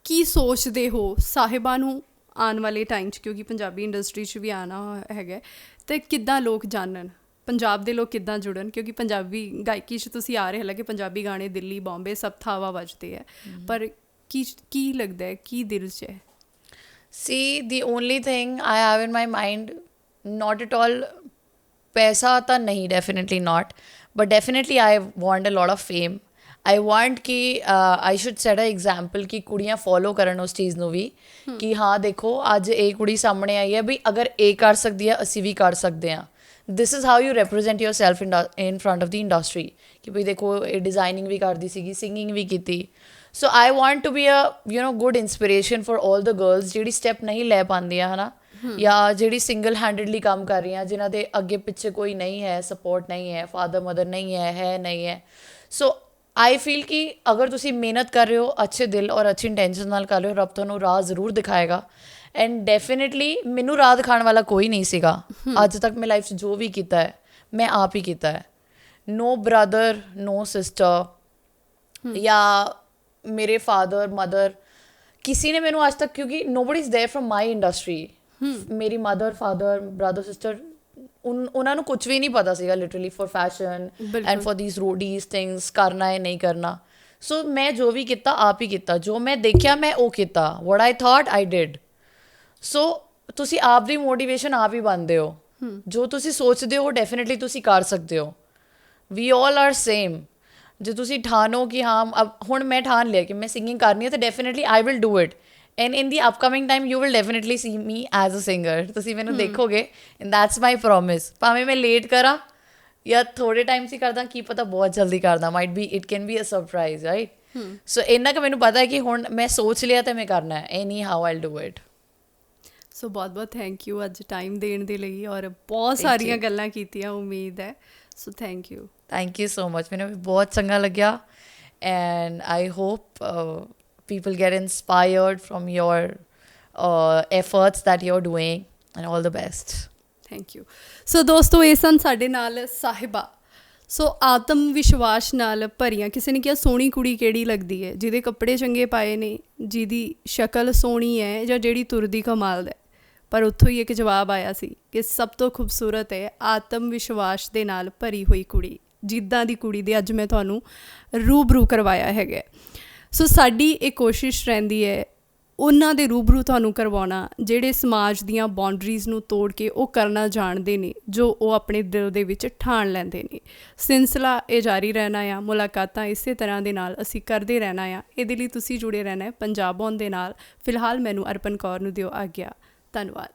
ਕੀ ਸੋਚਦੇ ਹੋ ਸਾਹਿਬਾ ਨੂੰ ਆਉਣ ਵਾਲੇ ਟਾਈਮ 'ਚ, ਕਿਉਂਕਿ ਪੰਜਾਬੀ ਇੰਡਸਟਰੀ 'ਚ ਵੀ ਆਉਣਾ ਹੈਗਾ, ਅਤੇ ਕਿੱਦਾਂ ਲੋਕ ਜਾਣਨ, ਪੰਜਾਬ ਦੇ ਲੋਕ ਕਿੱਦਾਂ ਜੁੜਨ, ਕਿਉਂਕਿ ਪੰਜਾਬੀ ਗਾਇਕੀ 'ਚ ਤੁਸੀਂ ਆ ਰਹੇ, ਹਾਲਾਂਕਿ ਪੰਜਾਬੀ ਗਾਣੇ ਦਿੱਲੀ, ਬੰਬੇ ਸਭ ਥਾਵਾਂ ਵੱਜਦੇ ਹੈ, ਪਰ ਕੀ ਲੱਗਦਾ ਹੈ, ਕੀ ਦਿਲ 'ਚ ਹੈ? See, the only thing I have in my mind, not at all ਪੈਸਾ ਤਾਂ ਨਹੀਂ, definitely not, but definitely I want a lot of fame. I want ਕਿ I should set an example ਕਿ ਕੁੜੀਆਂ ਫੋਲੋ ਕਰਨ ਉਸ ਚੀਜ਼ ਨੂੰ ਵੀ, ਕਿ ਹਾਂ ਦੇਖੋ ਅੱਜ ਇਹ ਕੁੜੀ ਸਾਹਮਣੇ ਆਈ ਹੈ ਵੀ ਅਗਰ ਇਹ ਕਰ ਸਕਦੀ ਹੈ ਅਸੀਂ ਵੀ ਕਰ ਸਕਦੇ ਹਾਂ। This is how you represent yourself in front of the industry, ਕਿ ਭਈ ਦੇਖੋ ਇਹ ਡਿਜ਼ਾਈਨਿੰਗ ਵੀ ਕਰਦੀ ਸੀਗੀ, ਸਿੰਗਿੰਗ ਵੀ ਕੀਤੀ। So I want to be a good inspiration for all the girls ਜਿਹੜੀ ਸਟੈਪ ਨਹੀਂ ਲੈ ਪਾਉਂਦੀਆਂ ਹੈ ਨਾ, ਜਾਂ ਜਿਹੜੀ ਸਿੰਗਲ ਹੈਂਡਡਲੀ ਕੰਮ ਕਰ ਰਹੀਆਂ, ਜਿਨ੍ਹਾਂ ਦੇ ਅੱਗੇ ਪਿੱਛੇ ਕੋਈ ਨਹੀਂ ਹੈ, ਸਪੋਰਟ ਨਹੀਂ ਹੈ, ਫਾਦਰ ਮਦਰ ਨਹੀਂ ਹੈ ਨਹੀਂ ਹੈ। ਸੋ ਆਈ ਫੀਲ ਕਿ ਅਗਰ ਤੁਸੀਂ ਮਿਹਨਤ ਕਰ ਰਹੇ ਹੋ ਅੱਛੇ ਦਿਲ ਔਰ ਅੱਛੀ ਇੰਟੈਂਸ਼ਨ ਨਾਲ ਕਰ ਰਹੇ ਹੋ, ਰੱਬ ਤੁਹਾਨੂੰ ਰਾਹ ਜ਼ਰੂਰ ਦਿਖਾਏਗਾ। ਐਂਡ ਡੈਫੀਨੇਟਲੀ ਮੈਨੂੰ ਰਾਹ ਦਿਖਾਉਣ ਵਾਲਾ ਕੋਈ ਨਹੀਂ ਸੀਗਾ ਅੱਜ ਤੱਕ। ਮੈਂ ਲਾਈਫ 'ਚ ਜੋ ਵੀ ਕੀਤਾ ਹੈ ਮੈਂ ਆਪ ਹੀ ਕੀਤਾ ਹੈ। ਨੋ ਬ੍ਰਦਰ, ਨੋ ਸਿਸਟਰ ਜਾਂ ਮੇਰੇ ਫਾਦਰ ਮਦਰ, ਕਿਸੇ ਨੇ ਮੈਨੂੰ ਅੱਜ ਤੱਕ, ਕਿਉਂਕਿ nobody is there from my industry. ਮੇਰੀ ਮਦਰ, ਫਾਦਰ, ਬ੍ਰਦਰ, ਸਿਸਟਰ, ਉਹਨਾਂ ਨੂੰ ਕੁਝ ਵੀ ਨਹੀਂ ਪਤਾ ਸੀਗਾ literally for fashion and for ਦੀਸ Roadies things, ਕਰਨਾ ਹੈ ਨਹੀਂ ਕਰਨਾ। ਸੋ ਮੈਂ ਜੋ ਵੀ ਕੀਤਾ ਆਪ ਹੀ ਕੀਤਾ, ਜੋ ਮੈਂ ਦੇਖਿਆ ਮੈਂ ਉਹ ਕੀਤਾ, ਵਟ ਆਈ ਥਾਟ ਆਈ ਡਿਡ। ਸੋ ਤੁਸੀਂ ਆਪ ਦੀ ਮੋਟੀਵੇਸ਼ਨ ਆਪ ਹੀ ਬਣਦੇ ਹੋ, ਜੋ ਤੁਸੀਂ ਸੋਚਦੇ ਹੋ ਡੈਫੀਨੇਟਲੀ ਤੁਸੀਂ ਕਰ ਸਕਦੇ ਹੋ। ਵੀ ਆਲ ਆਰ ਸੇਮ। ਜੇ ਤੁਸੀਂ ਠਾਣੋ ਕਿ ਹਾਂ ਹੁਣ ਮੈਂ ਠਾਣ ਲਿਆ ਕਿ ਮੈਂ ਸਿੰਗਿੰਗ ਕਰਨੀ ਹੈ ਤਾਂ definitely I will do it, and in the upcoming time you will definitely see me as a singer. ਤੁਸੀਂ ਮੈਨੂੰ ਦੇਖੋਗੇ, ਐਂਡ ਦੈਟਸ ਮਾਈ ਪ੍ਰੋਮਿਸ। ਭਾਵੇਂ ਮੈਂ ਲੇਟ ਕਰਾਂ ਜਾਂ ਥੋੜ੍ਹੇ ਟਾਈਮ 'ਚ ਕਰਦਾ, ਕੀ ਪਤਾ ਬਹੁਤ ਜਲਦੀ ਕਰਦਾ, might be it can be a surprise, right. So ਇੰਨਾ ਕੁ ਮੈਨੂੰ ਪਤਾ ਹੈ ਕਿ ਹੁਣ ਮੈਂ ਸੋਚ ਲਿਆ ਤਾਂ ਮੈਂ ਕਰਨਾ ਹੈ, ਐਨੀ ਹਾਊ ਆਈਲ ਡੂ ਇਟ। ਸੋ ਬਹੁਤ ਬਹੁਤ ਥੈਂਕ ਯੂ ਅੱਜ ਟਾਈਮ ਦੇਣ ਦੇ ਲਈ, ਔਰ ਬਹੁਤ ਸਾਰੀਆਂ ਗੱਲਾਂ ਕੀਤੀਆਂ, ਉਮੀਦ ਹੈ। So thank you so much. ਮੈਨੂੰ ਵੀ ਬਹੁਤ ਚੰਗਾ ਲੱਗਿਆ, and I hope people get inspired from your efforts that you're doing, and all the best. Thank you. ਸੋ ਦੋਸਤੋ ਇਹ ਸਨ ਸਾਡੇ ਨਾਲ ਸਾਹਿਬਾ। ਸੋ ਆਤਮ ਵਿਸ਼ਵਾਸ ਨਾਲ ਭਰੀਆਂ, ਕਿਸੇ ਨੇ ਕਿਹਾ ਸੋਹਣੀ ਕੁੜੀ ਕਿਹੜੀ ਲੱਗਦੀ ਹੈ, ਜਿਹਦੇ ਕੱਪੜੇ ਚੰਗੇ ਪਾਏ ਨੇ, ਜਿਹਦੀ ਸ਼ਕਲ ਸੋਹਣੀ ਹੈ, ਜਾਂ ਜਿਹੜੀ ਤੁਰਦੀ ਕਮਾਲ ਦਾ। ਪਰ ਉੱਥੋਂ ਹੀ ਇੱਕ ਜਵਾਬ ਆਇਆ ਸੀ ਕਿ ਸਭ ਤੋਂ ਖੂਬਸੂਰਤ ਹੈ ਆਤਮ ਵਿਸ਼ਵਾਸ ਦੇ ਨਾਲ ਭਰੀ ਹੋਈ ਕੁੜੀ। ਜਿੱਦਾਂ ਦੀ ਕੁੜੀ ਦੇ ਅੱਜ ਮੈਂ ਤੁਹਾਨੂੰ ਰੂਬਰੂ ਕਰਵਾਇਆ ਹੈਗਾ। ਸੋ ਸਾਡੀ ਇਹ ਕੋਸ਼ਿਸ਼ ਰਹਿੰਦੀ ਹੈ ਉਹਨਾਂ ਦੇ ਰੂਬਰੂ ਤੁਹਾਨੂੰ ਕਰਵਾਉਣਾ ਜਿਹੜੇ ਸਮਾਜ ਦੀਆਂ ਬਾਉਂਡਰੀਜ਼ ਨੂੰ ਤੋੜ ਕੇ ਉਹ ਕਰਨਾ ਜਾਣਦੇ ਨੇ, ਜੋ ਉਹ ਆਪਣੇ ਦਿਲ ਦੇ ਵਿੱਚ ਠਾਣ ਲੈਂਦੇ ਨੇ। ਸਿਲਸਿਲਾ ਇਹ ਜਾਰੀ ਰਹਿਣਾ ਆ, ਮੁਲਾਕਾਤਾਂ ਇਸੇ ਤਰ੍ਹਾਂ ਦੇ ਨਾਲ ਅਸੀਂ ਕਰਦੇ ਰਹਿਣਾ ਆ। ਇਹਦੇ ਲਈ ਤੁਸੀਂ ਜੁੜੇ ਰਹਿਣਾ ਹੈ ਪੰਜਾਬ ਔਨ ਦੇ ਨਾਲ। ਫਿਲਹਾਲ ਮੈਨੂੰ ਅਰਪਨ ਕੌਰ ਨੂੰ ਦਿਓ ਆਗਿਆ। ਧੰਨਵਾਦ।